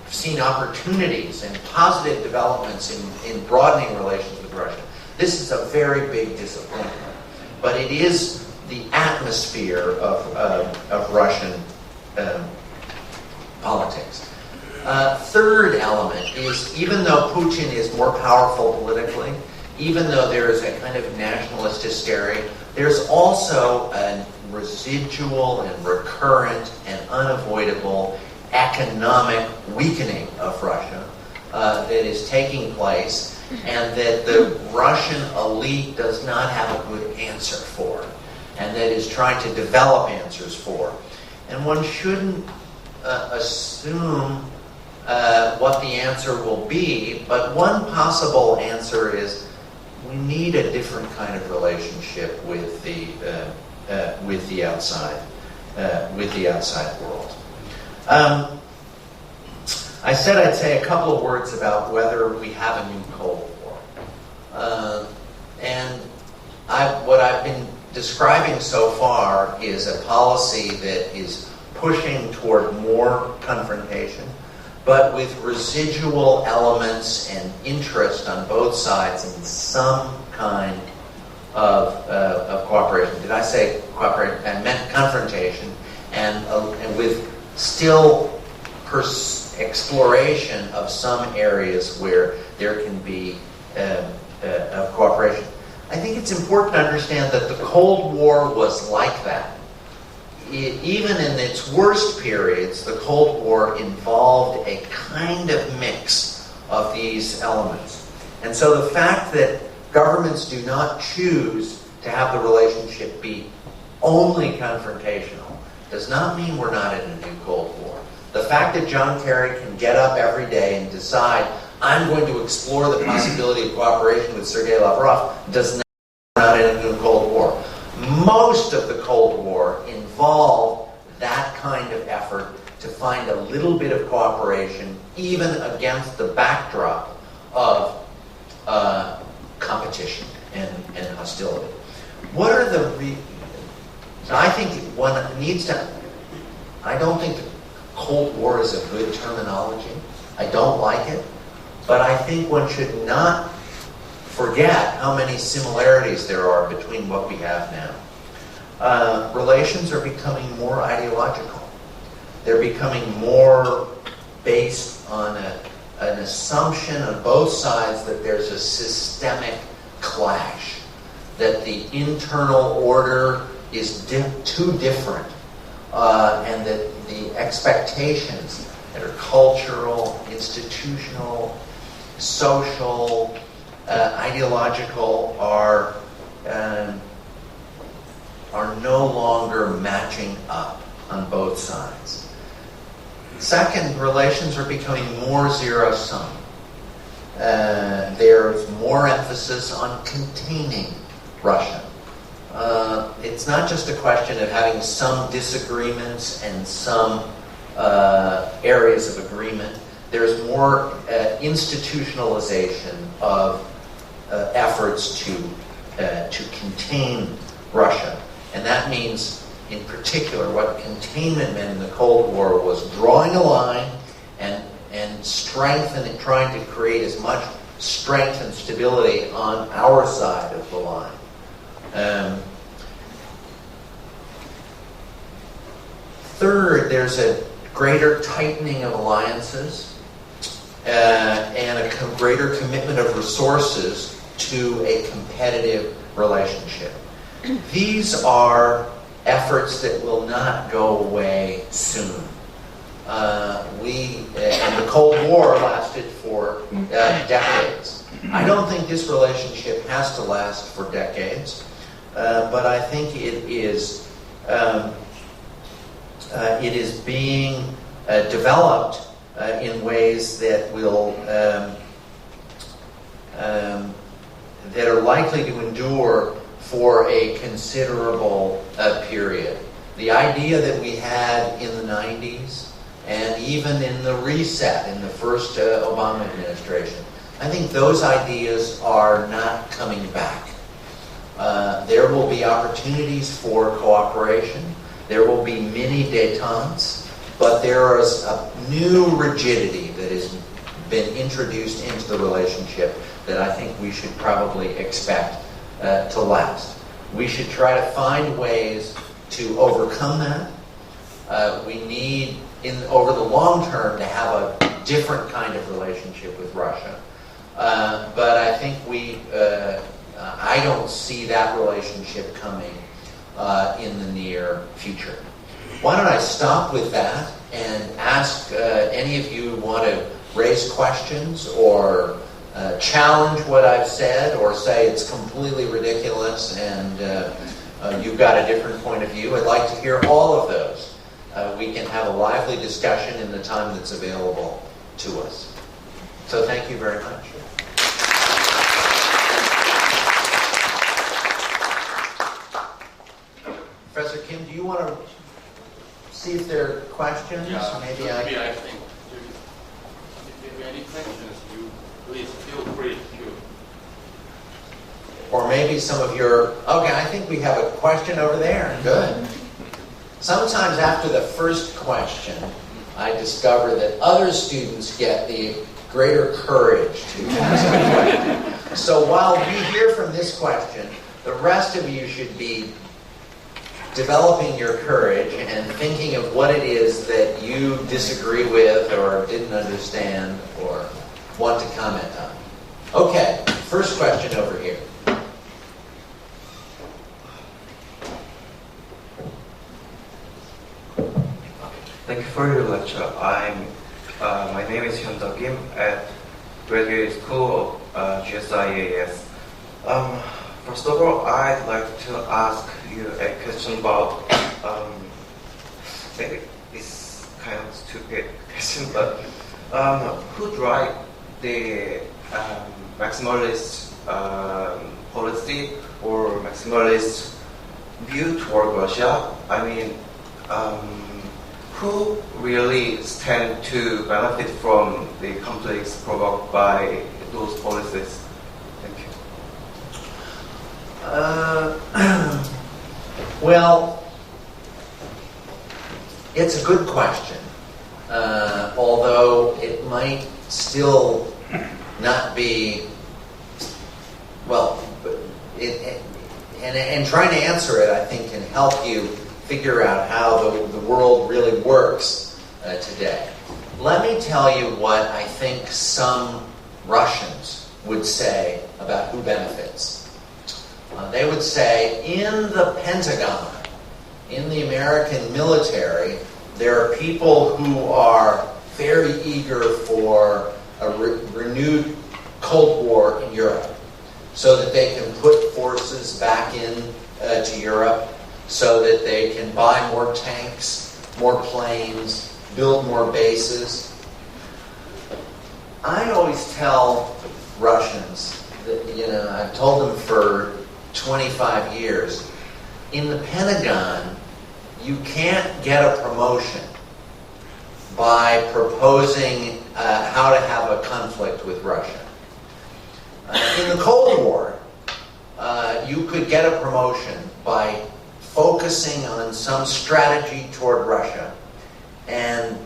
seen opportunities and positive developments in broadening relations with Russia, this is a very big disappointment. But it is the atmosphere of Russian politics. Third element is, even though Putin is more powerful politically, even though there is a kind of nationalist hysteria, there's also a residual and recurrent and unavoidable economic weakening of Russia that is taking place, and that the Russian elite does not have a good answer for, and that is trying to develop answers for. And one shouldn't assume what the answer will be, but one possible answer is we need a different kind of relationship with the outside world. I said I'd say a couple of words about whether we have a new Cold War. And what I've been describing so far is a policy that is pushing toward more confrontation, but with residual elements and interest on both sides in some kind of cooperation. Did I say cooperation? I meant confrontation, and with still exploration of some areas where there can be cooperation. I think it's important to understand that the Cold War was like that. Even in its worst periods, the Cold War involved a kind of mix of these elements. And so the fact that governments do not choose to have the relationship be only confrontational does not mean we're not in a new Cold War. The fact that John Kerry can get up every day and decide, I'm going to explore the possibility of cooperation with Sergei Lavrov, does not mean we're not in a new Cold War. Most of the Cold War involved that kind of effort to find a little bit of cooperation, even against the backdrop of competition and hostility. What are the I think one needs to... I don't think the Cold War is a good terminology. I don't like it. But I think one should not forget how many similarities there are between what we have now. Relations are becoming more ideological. They're becoming more based on an assumption on both sides that there's a systemic clash, that the internal order is too different, and that the expectations that are cultural, institutional, social, ideological are no longer matching up on both sides. Second, relations are becoming more zero-sum. There's more emphasis on containing Russia. It's not just a question of having some disagreements and some areas of agreement. There's more institutionalization of efforts to contain Russia. And that means in particular, what containment meant in the Cold War was drawing a line and strengthening, trying to create as much strength and stability on our side of the line. Third, there's a greater tightening of alliances and a greater commitment of resources to a competitive relationship. These are efforts that will not go away soon. And the Cold War lasted for decades. I don't think this relationship has to last for decades, but I think it is being developed in ways that will that are likely to endure for a considerable period. The idea that we had in the 90s and even in the reset in the first Obama administration, I think those ideas are not coming back. There will be opportunities for cooperation. There will be mini détentes, but there is a new rigidity that has been introduced into the relationship that I think we should probably expect to last. We should try to find ways to overcome that. We need, over the long term, to have a different kind of relationship with Russia. But I think I don't see that relationship coming in the near future. Why don't I stop with that and ask any of you who want to raise questions or challenge what I've said or say it's completely ridiculous and you've got a different point of view. I'd like to hear all of those. We can have a lively discussion in the time that's available to us. So thank you very much. Professor Kim, do you want to see if there are questions? Yeah, maybe I think if there are any questions, you please feel free to. Or maybe some of your... Okay, I think we have a question over there. Good. Sometimes after the first question, I discover that other students get the greater courage to ask a question. So while we hear from this question, the rest of you should be developing your courage and thinking of what it is that you disagree with or didn't understand or want to comment on. Okay, first question over here. Thank you for your lecture. My name is Hyun-Duk Kim at Graduate School of GSIAS. First of all, I'd like to ask you a question about, maybe it's kind of stupid question, but who drive the maximalist policy or maximalist view toward Russia? I mean, who really stand to benefit from the conflicts provoked by those policies? Thank you. Well, it's a good question, although it might still not be, well, and trying to answer it, I think, can help you figure out how the world really works today. Let me tell you what I think some Russians would say about who benefits. They would say, in the Pentagon, in the American military, there are people who are very eager for a renewed Cold War in Europe so that they can put forces back in to Europe, so that they can buy more tanks, more planes, build more bases. I always tell Russians that, I've told them for 25 years, in the Pentagon, you can't get a promotion by proposing how to have a conflict with Russia. In the Cold War, you could get a promotion by focusing on some strategy toward Russia and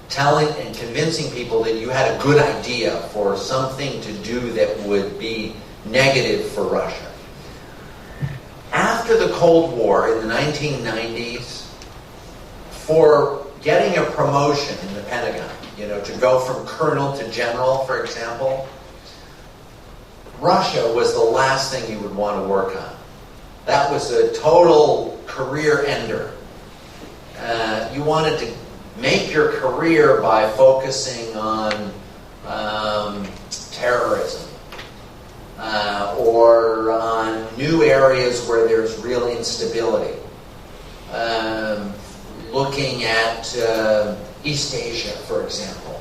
telling and convincing people that you had a good idea for something to do that would be negative for Russia. After the Cold War in the 1990s, for getting a promotion in the Pentagon, to go from colonel to general, for example, Russia was the last thing you would want to work on. That was a total career ender. You wanted to make your career by focusing on terrorism or on new areas where there's real instability. Looking at East Asia, for example.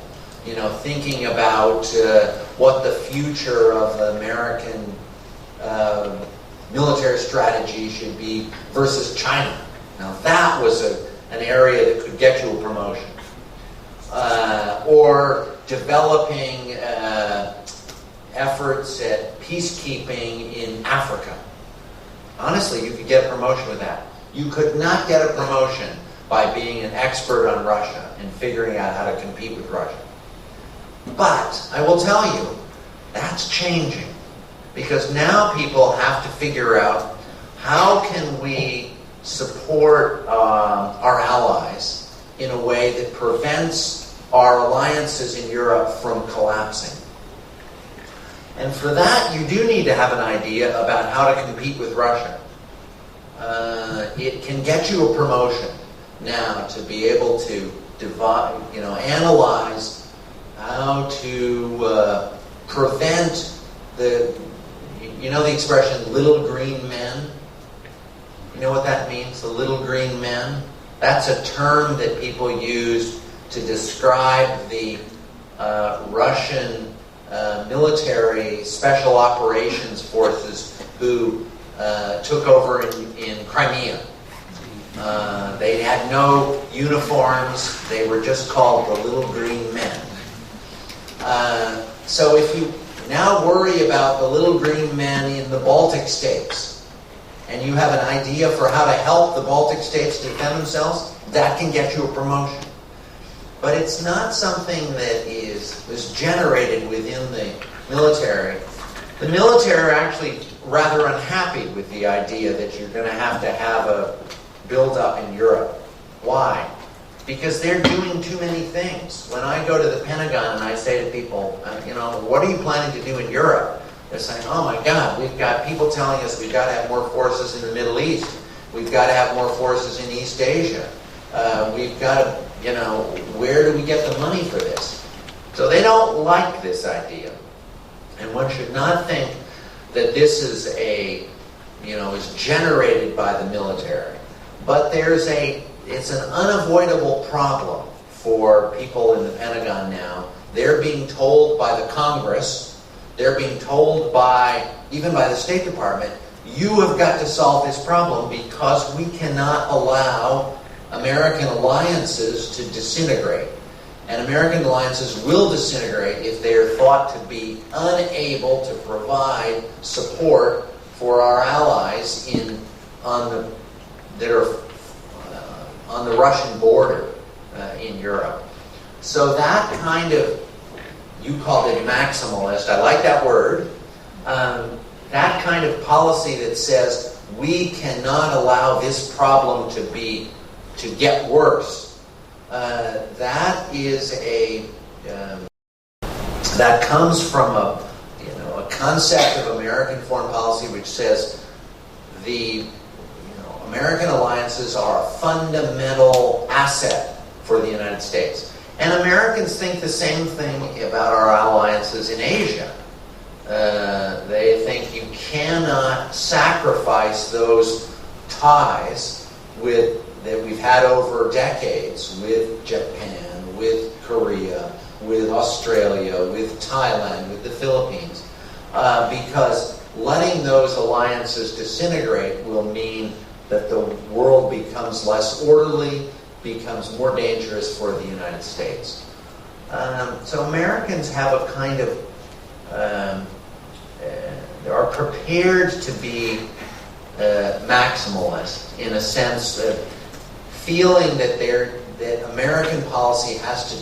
Thinking about what the future of the American military strategy should be versus China. Now that was an area that could get you a promotion. Or developing efforts at peacekeeping in Africa. Honestly, you could get a promotion with that. You could not get a promotion by being an expert on Russia and figuring out how to compete with Russia. But I will tell you, that's changing. Because now people have to figure out how can we support our allies in a way that prevents our alliances in Europe from collapsing. And for that, you do need to have an idea about how to compete with Russia. It can get you a promotion now to be able to analyze how to prevent the expression little green men? You know what that means, the little green men? That's a term that people use to describe the Russian military special operations forces who took over in Crimea. They had no uniforms. They were just called the little green men. So if you now worry about the little green men in the Baltic states, and you have an idea for how to help the Baltic states defend themselves, that can get you a promotion. But it's not something that was generated within the military. The military are actually rather unhappy with the idea that you're going to have a build-up in Europe. Why? Because they're doing too many things. When I go to the Pentagon and I say to people, what are you planning to do in Europe? They're saying, oh my God, we've got people telling us we've got to have more forces in the Middle East. We've got to have more forces in East Asia. We've got to, where do we get the money for this? So they don't like this idea. And one should not think that this is is generated by the military. But it's an unavoidable problem for people in the Pentagon now. They're being told by the Congress, they're being told even by the State Department, you have got to solve this problem because we cannot allow American alliances to disintegrate. And American alliances will disintegrate if they are thought to be unable to provide support for our allies that are on the Russian border in Europe. So that kind of, you called it maximalist, I like that word, that kind of policy that says we cannot allow this problem to get worse. That is that comes from a concept of American foreign policy which says the American alliances are a fundamental asset for the United States. And Americans think the same thing about our alliances in Asia. They think you cannot sacrifice those ties that we've had over decades with Japan, with Korea, with Australia, with Thailand, with the Philippines, because letting those alliances disintegrate will mean that the world becomes less orderly, becomes more dangerous for the United States. So Americans have a kind of, they are prepared to be maximalist in a sense of feeling that American policy has to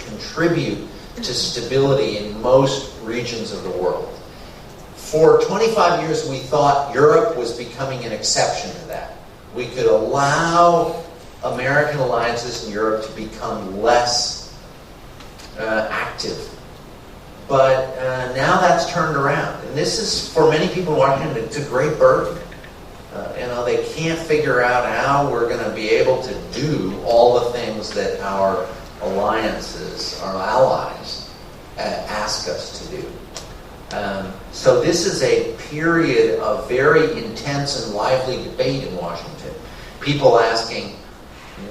contribute to stability in most regions of the world. For 25 years, we thought Europe was becoming an exception to that. We could allow American alliances in Europe to become less active. But now that's turned around. And this is, for many people in Washington, it's a great burden. They can't figure out how we're going to be able to do all the things that our alliances, our allies, ask us to do. So this is a period of very intense and lively debate in Washington. People asking,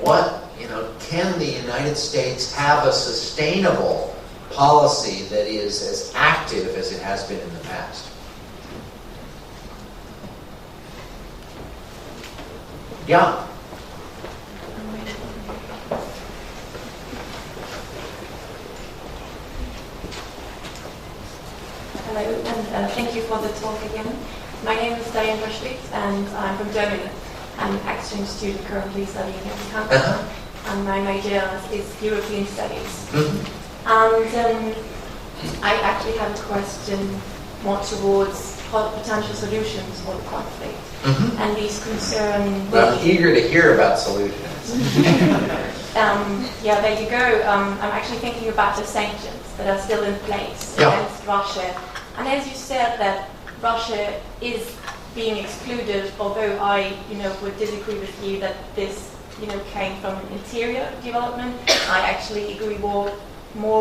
can the United States have a sustainable policy that is as active as it has been in the past? Yeah. Hello, and thank you for the talk again. My name is Diane Rushvik, and I'm from Germany. I'm an exchange student currently studying in Canada, and my major is European Studies. And I actually have a question more towards potential solutions for the conflict. And these concern... I'm eager to hear about solutions. Yeah, there you go. I'm actually thinking about the sanctions that are still in place against Russia. And as you said that Russia is being excluded, although I, would disagree with you that this, came from an interior development. I actually agree more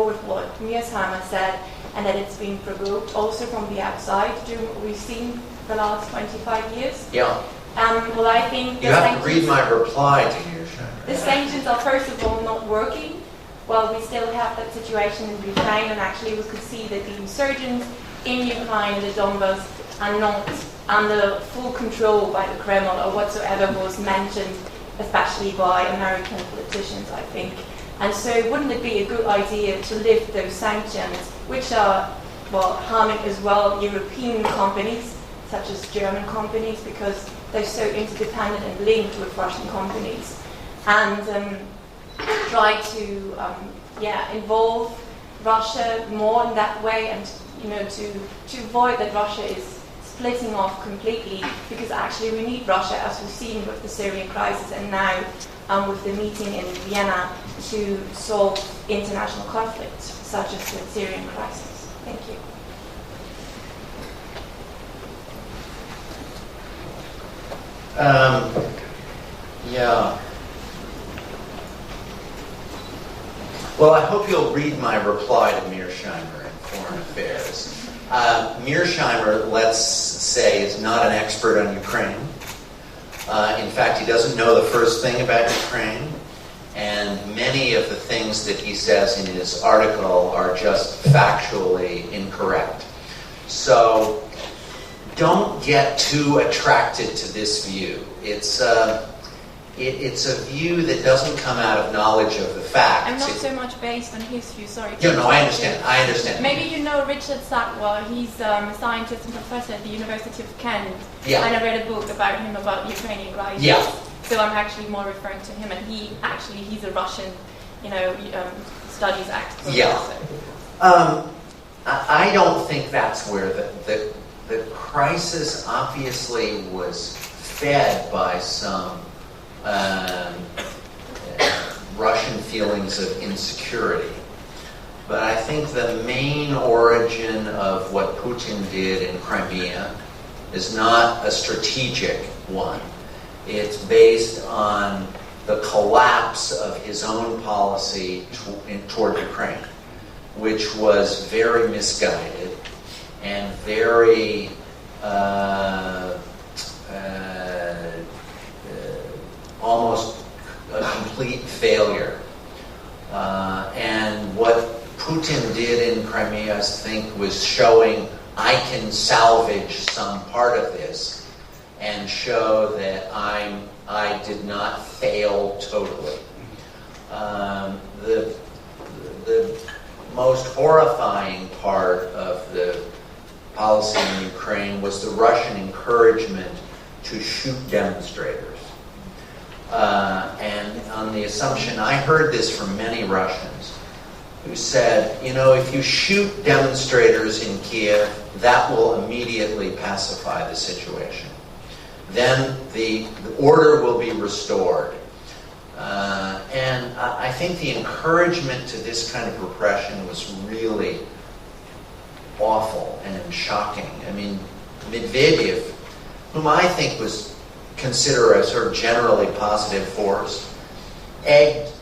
with what Mearsheimer said, and that it's been provoked also from the outside during what we've seen the last 25 years. Yeah. Well, I think you have to read my reply to Mearsheimer. The sanctions are first of all not working. Well, we still have that situation in Ukraine, and actually we could see that the insurgents in Ukraine, the Donbass, are not under full control by the Kremlin or whatsoever was mentioned, especially by American politicians, I think. And so wouldn't it be a good idea to lift those sanctions, which are, harming as well European companies, such as German companies, because they're so interdependent and linked with Russian companies, and try to involve Russia more in that way, and to avoid that Russia is splitting off completely, because actually we need Russia, as we've seen with the Syrian crisis and now with the meeting in Vienna, to solve international conflicts such as the Syrian crisis. Thank you. Well, I hope you'll read my reply to Mearsheimer in Foreign Affairs. Mearsheimer, let's say, is not an expert on Ukraine. In fact, he doesn't know the first thing about Ukraine, and many of the things that he says in his article are just factually incorrect. So don't get too attracted to this view. It's a view that doesn't come out of knowledge of the facts. I'm not so much based on his view, sorry. I understand. Maybe you know Richard Sackwell. He's a scientist and professor at the University of Kent. Yeah. And I read a book about him about Ukrainian crisis. Yeah. So I'm actually more referring to him, and he's a Russian, studies expert. Yeah. I don't think that's where the crisis obviously was fed by some Russian feelings of insecurity. But I think the main origin of what Putin did in Crimea is not a strategic one. It's based on the collapse of his own policy toward Ukraine, which was very misguided and very almost a complete failure. And what Putin did in Crimea, I think, was showing I can salvage some part of this and show that I did not fail totally. The most horrifying part of the policy in Ukraine was the Russian encouragement to shoot demonstrators. And on the assumption, I heard this from many Russians, who said, you know, if you shoot demonstrators in Kiev, that will immediately pacify the situation. Then the order will be restored. And I think the encouragement to this kind of repression was really awful and shocking. I mean, Medvedev, whom I think was considered a sort of generally positive force,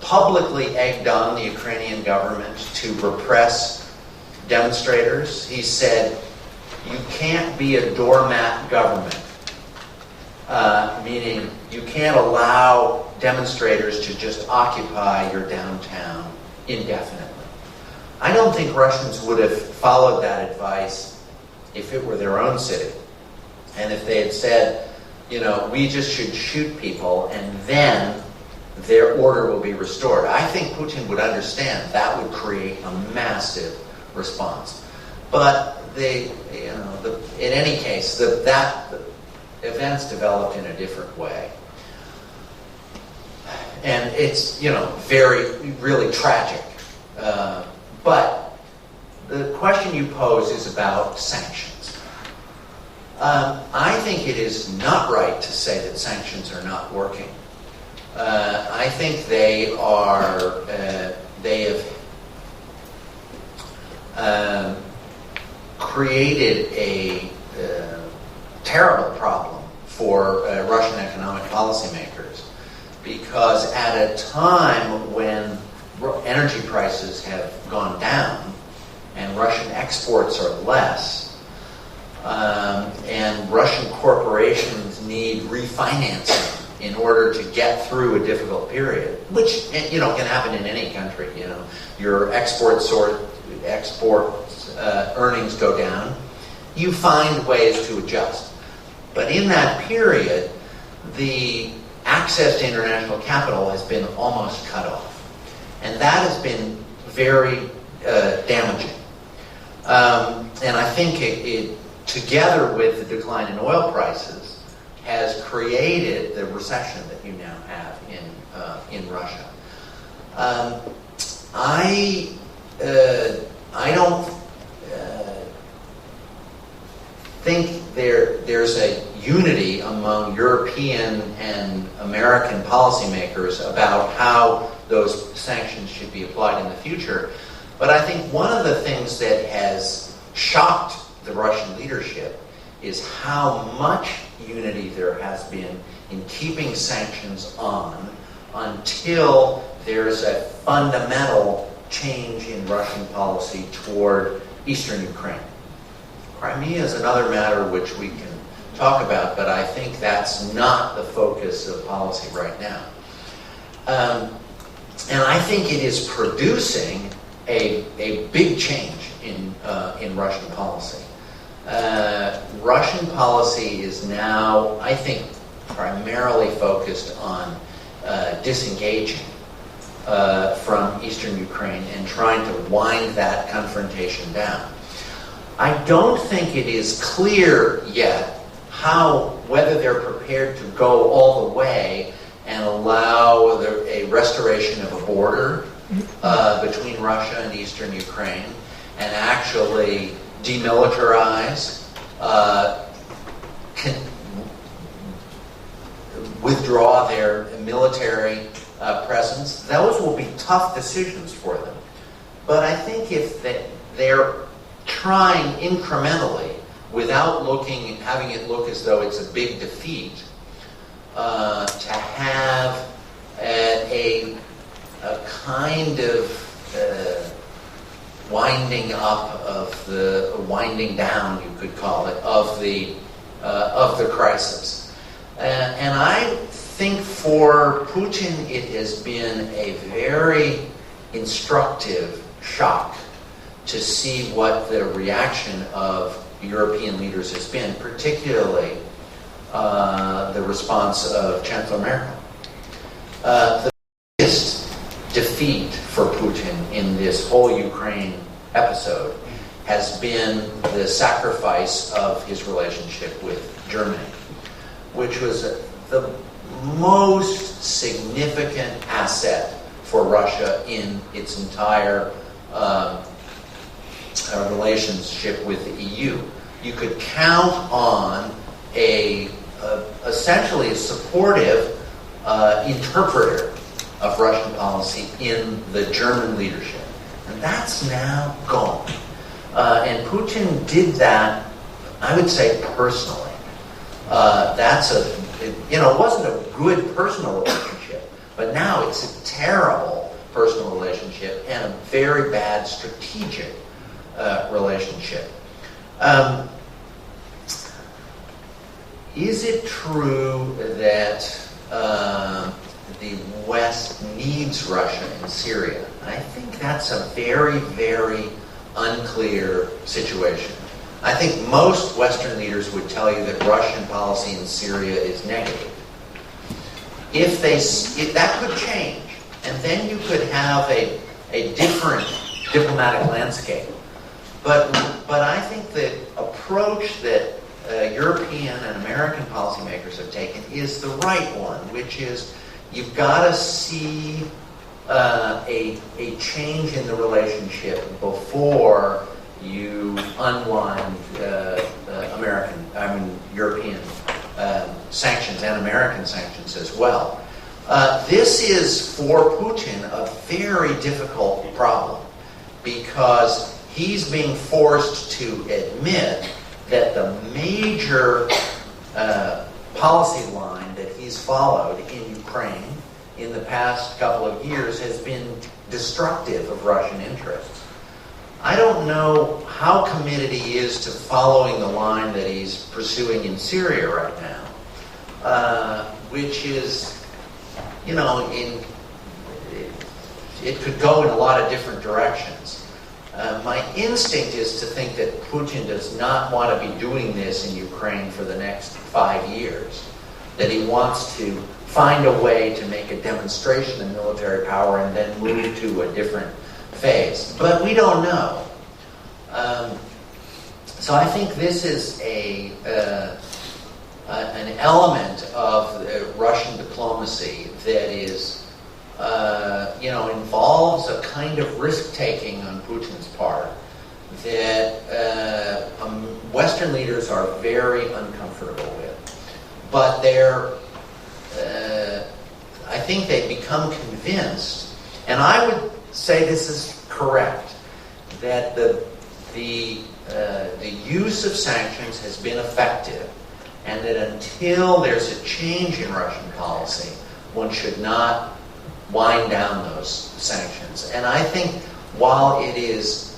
publicly egged on the Ukrainian government to repress demonstrators. He said, you can't be a doormat government, meaning you can't allow demonstrators to just occupy your downtown indefinitely. I don't think Russians would have followed that advice if it were their own city. And if they had said, you know, we just should shoot people and then their order will be restored. I think Putin would understand that would create a massive response. But in any case, that events developed in a different way. And it's, really tragic. But the question you pose is about sanctions. I think it is not right to say that sanctions are not working. I think they have created a terrible problem for Russian economic policymakers, because at a time when energy prices have gone down and Russian exports are less, and Russian corporations need refinancing in order to get through a difficult period, which can happen in any country. Your export earnings go down, you find ways to adjust. But in that period, the access to international capital has been almost cut off. And that has been very damaging. And I think it, together with the decline in oil prices, has created the recession that you now have in Russia. I don't think there's a unity among European and American policymakers about how those sanctions should be applied in the future. But I think one of the things that has shocked the Russian leadership is how much unity there has been in keeping sanctions on until there's a fundamental change in Russian policy toward eastern Ukraine. Crimea is another matter which we can talk about, but I think that's not the focus of policy right now. And I think it is producing a big change in Russian policy. Russian policy is now, I think, primarily focused on disengaging from eastern Ukraine and trying to wind that confrontation down. I don't think it is clear yet whether they're prepared to go all the way and allow a restoration of a border between Russia and eastern Ukraine and actually demilitarize, withdraw their military presence. Those will be tough decisions for them. But I think if they're trying incrementally without having it look as though it's a big defeat, to have a kind of winding down, you could call it, of the crisis. And I think for Putin it has been a very instructive shock to see what the reaction of European leaders has been, particularly the response of Chancellor Merkel. The biggest defeat for Putin in this whole Ukraine episode has been the sacrifice of his relationship with Germany. which was the most significant asset for Russia in its entire relationship with the EU. You could count on essentially a supportive interpreter of Russian policy in the German leadership. And that's now gone. And Putin did that, I would say, personally. It wasn't a good personal relationship, but now it's a terrible personal relationship and a very bad strategic relationship. Is it true that the West needs Russia in Syria? I think that's a very, very unclear situation. I think most Western leaders would tell you that Russian policy in Syria is negative. If that could change, and then you could have a different diplomatic landscape. But I think the approach that European and American policymakers have taken is the right one, which is you've got to see a change in the relationship before you unwind European sanctions and American sanctions as well. This is, for Putin, a very difficult problem because he's being forced to admit that the major policy line that he's followed in Ukraine in the past couple of years has been destructive of Russian interests. I don't know how committed he is to following the line that he's pursuing in Syria right now, which is, it could go in a lot of different directions. My instinct is to think that Putin does not want to be doing this in Ukraine for the next 5 years, that he wants to find a way to make a demonstration of military power and then move to a different phase. But we don't know. So I think this is an element of Russian diplomacy that is, involves a kind of risk-taking on Putin's part that Western leaders are very uncomfortable with. But I think they've become convinced, and I would say this is correct, that the use of sanctions has been effective, and that until there's a change in Russian policy, one should not wind down those sanctions. And I think while it is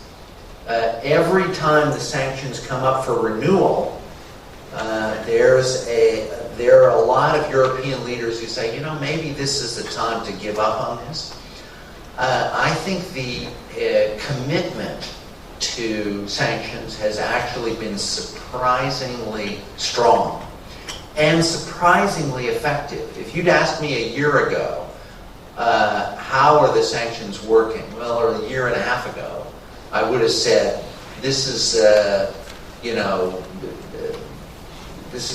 every time the sanctions come up for renewal, there are a lot of European leaders who say, maybe this is the time to give up on this. I think the commitment to sanctions has actually been surprisingly strong and surprisingly effective. If you'd asked me a year ago, how are the sanctions working? Well, or a year and a half ago, I would have said, this is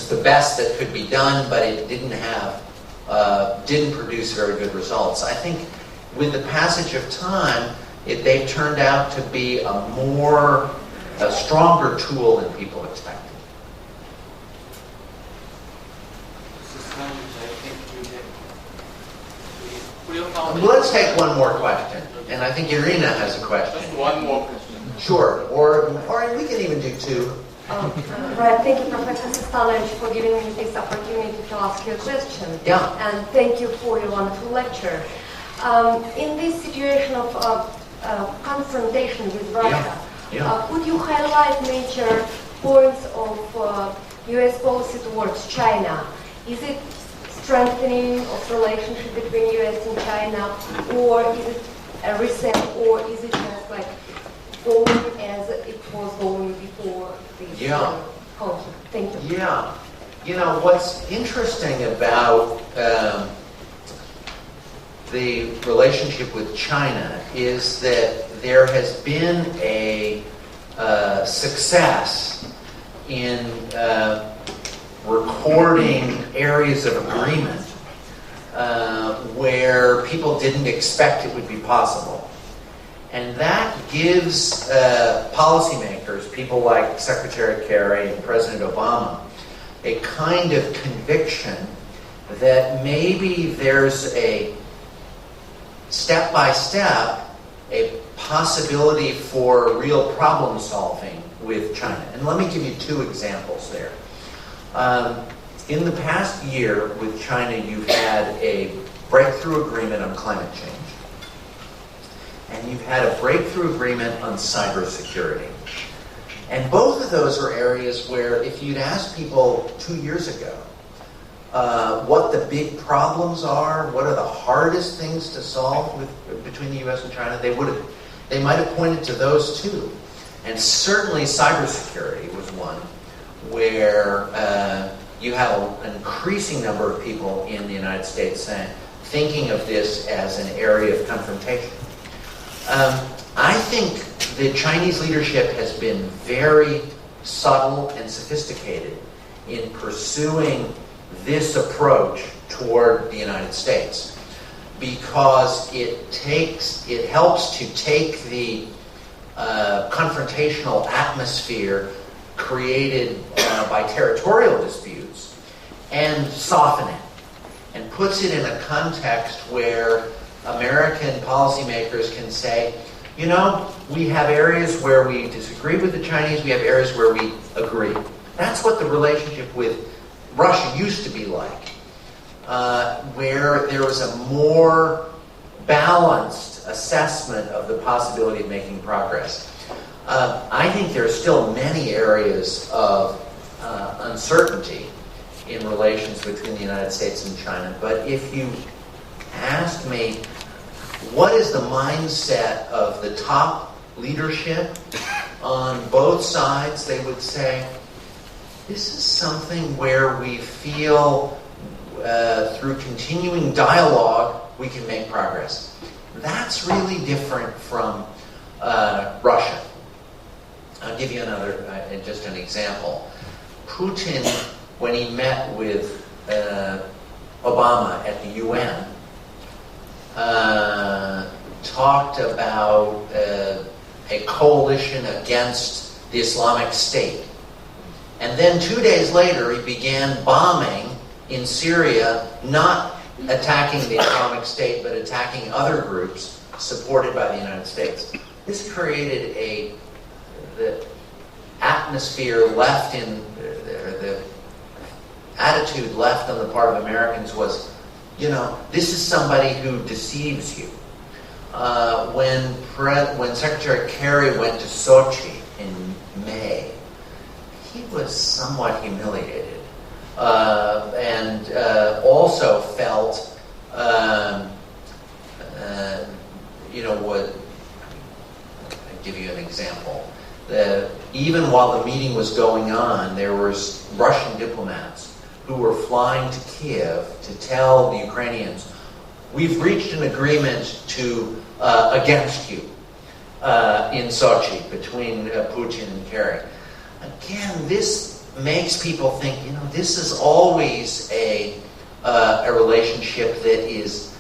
the best that could be done, but it didn't produce very good results. I think with the passage of time, they've turned out to be a stronger tool than people expected. Let's take one more question, and I think Irina has a question. Just one more question. Sure, or we can even do two. Right, thank you, Professor Sestanovich, for giving me this opportunity to ask you a question. Yeah. And thank you for your wonderful lecture. In this situation of confrontation with Russia, could you highlight major points of U.S. policy towards China? Is it strengthening of relationship between U.S. and China, or is it a reset, or is it just like going as it was going before this conflict? Thank you. Yeah. What's interesting about the relationship with China is that there has been a success in recording areas of agreement where people didn't expect it would be possible. And that gives policymakers, people like Secretary Kerry and President Obama, a kind of conviction that maybe there's a step-by-step a possibility for real problem solving with China. And let me give you two examples there. In the past year with China, you've had a breakthrough agreement on climate change. And you've had a breakthrough agreement on cybersecurity. And both of those are areas where if you'd asked people 2 years ago what the big problems are, what are the hardest things to solve between the U.S. and China, they might have pointed to those two. And certainly cybersecurity was one where you have an increasing number of people in the United States thinking of this as an area of confrontation. I think the Chinese leadership has been very subtle and sophisticated in pursuing this approach toward the United States because it helps to take the confrontational atmosphere created by territorial disputes and soften it and puts it in a context where American policymakers can say, you know, we have areas where we disagree with the Chinese, we have areas where we agree. That's what the relationship with Russia used to be like, where there was a more balanced assessment of the possibility of making progress. I think there are still many areas of uncertainty in relations between the United States and China, but if you asked me, what is the mindset of the top leadership on both sides, they would say, this is something where we feel through continuing dialogue we can make progress. That's really different from Russia. I'll give you just an example. Putin, when he met with Obama at the UN, talked about a coalition against the Islamic State. And then 2 days later, he began bombing in Syria, not attacking the Islamic State, but attacking other groups supported by the United States. This created the atmosphere left in, the attitude left on the part of Americans was, you know, this is somebody who deceives you. When Secretary Kerry went to Sochi in May, he was somewhat humiliated and also felt, I'll give you an example. Even while the meeting was going on, there was Russian diplomats who were flying to Kiev to tell the Ukrainians, we've reached an agreement against you in Sochi between Putin and Kerry. Again, this makes people think, you know, this is always a relationship that is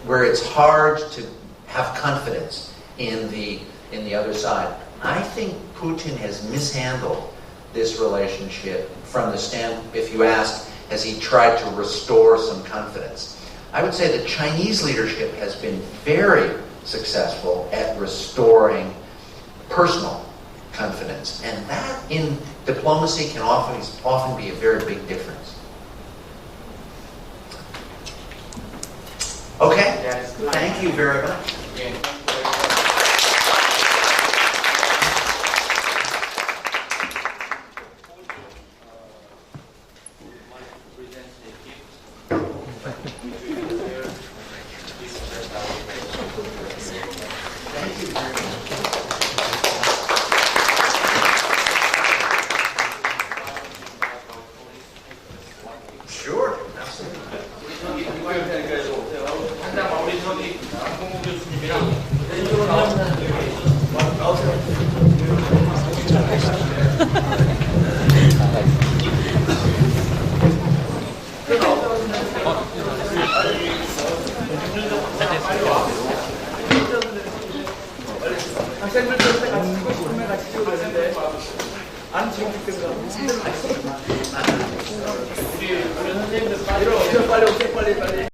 where it's hard to have confidence in the other side. I think Putin has mishandled this relationship from the if you ask, has he tried to restore some confidence? I would say the Chinese leadership has been very successful at restoring personal confidence. And that in diplomacy can often be a very big difference. Okay? Yes. Thank you very much. Again, Sure, absolutely. 우리 저기 한장 마무리 저기 안동국 교수님 안 지금 우리 선생님들 빨리 오세요. 빨리.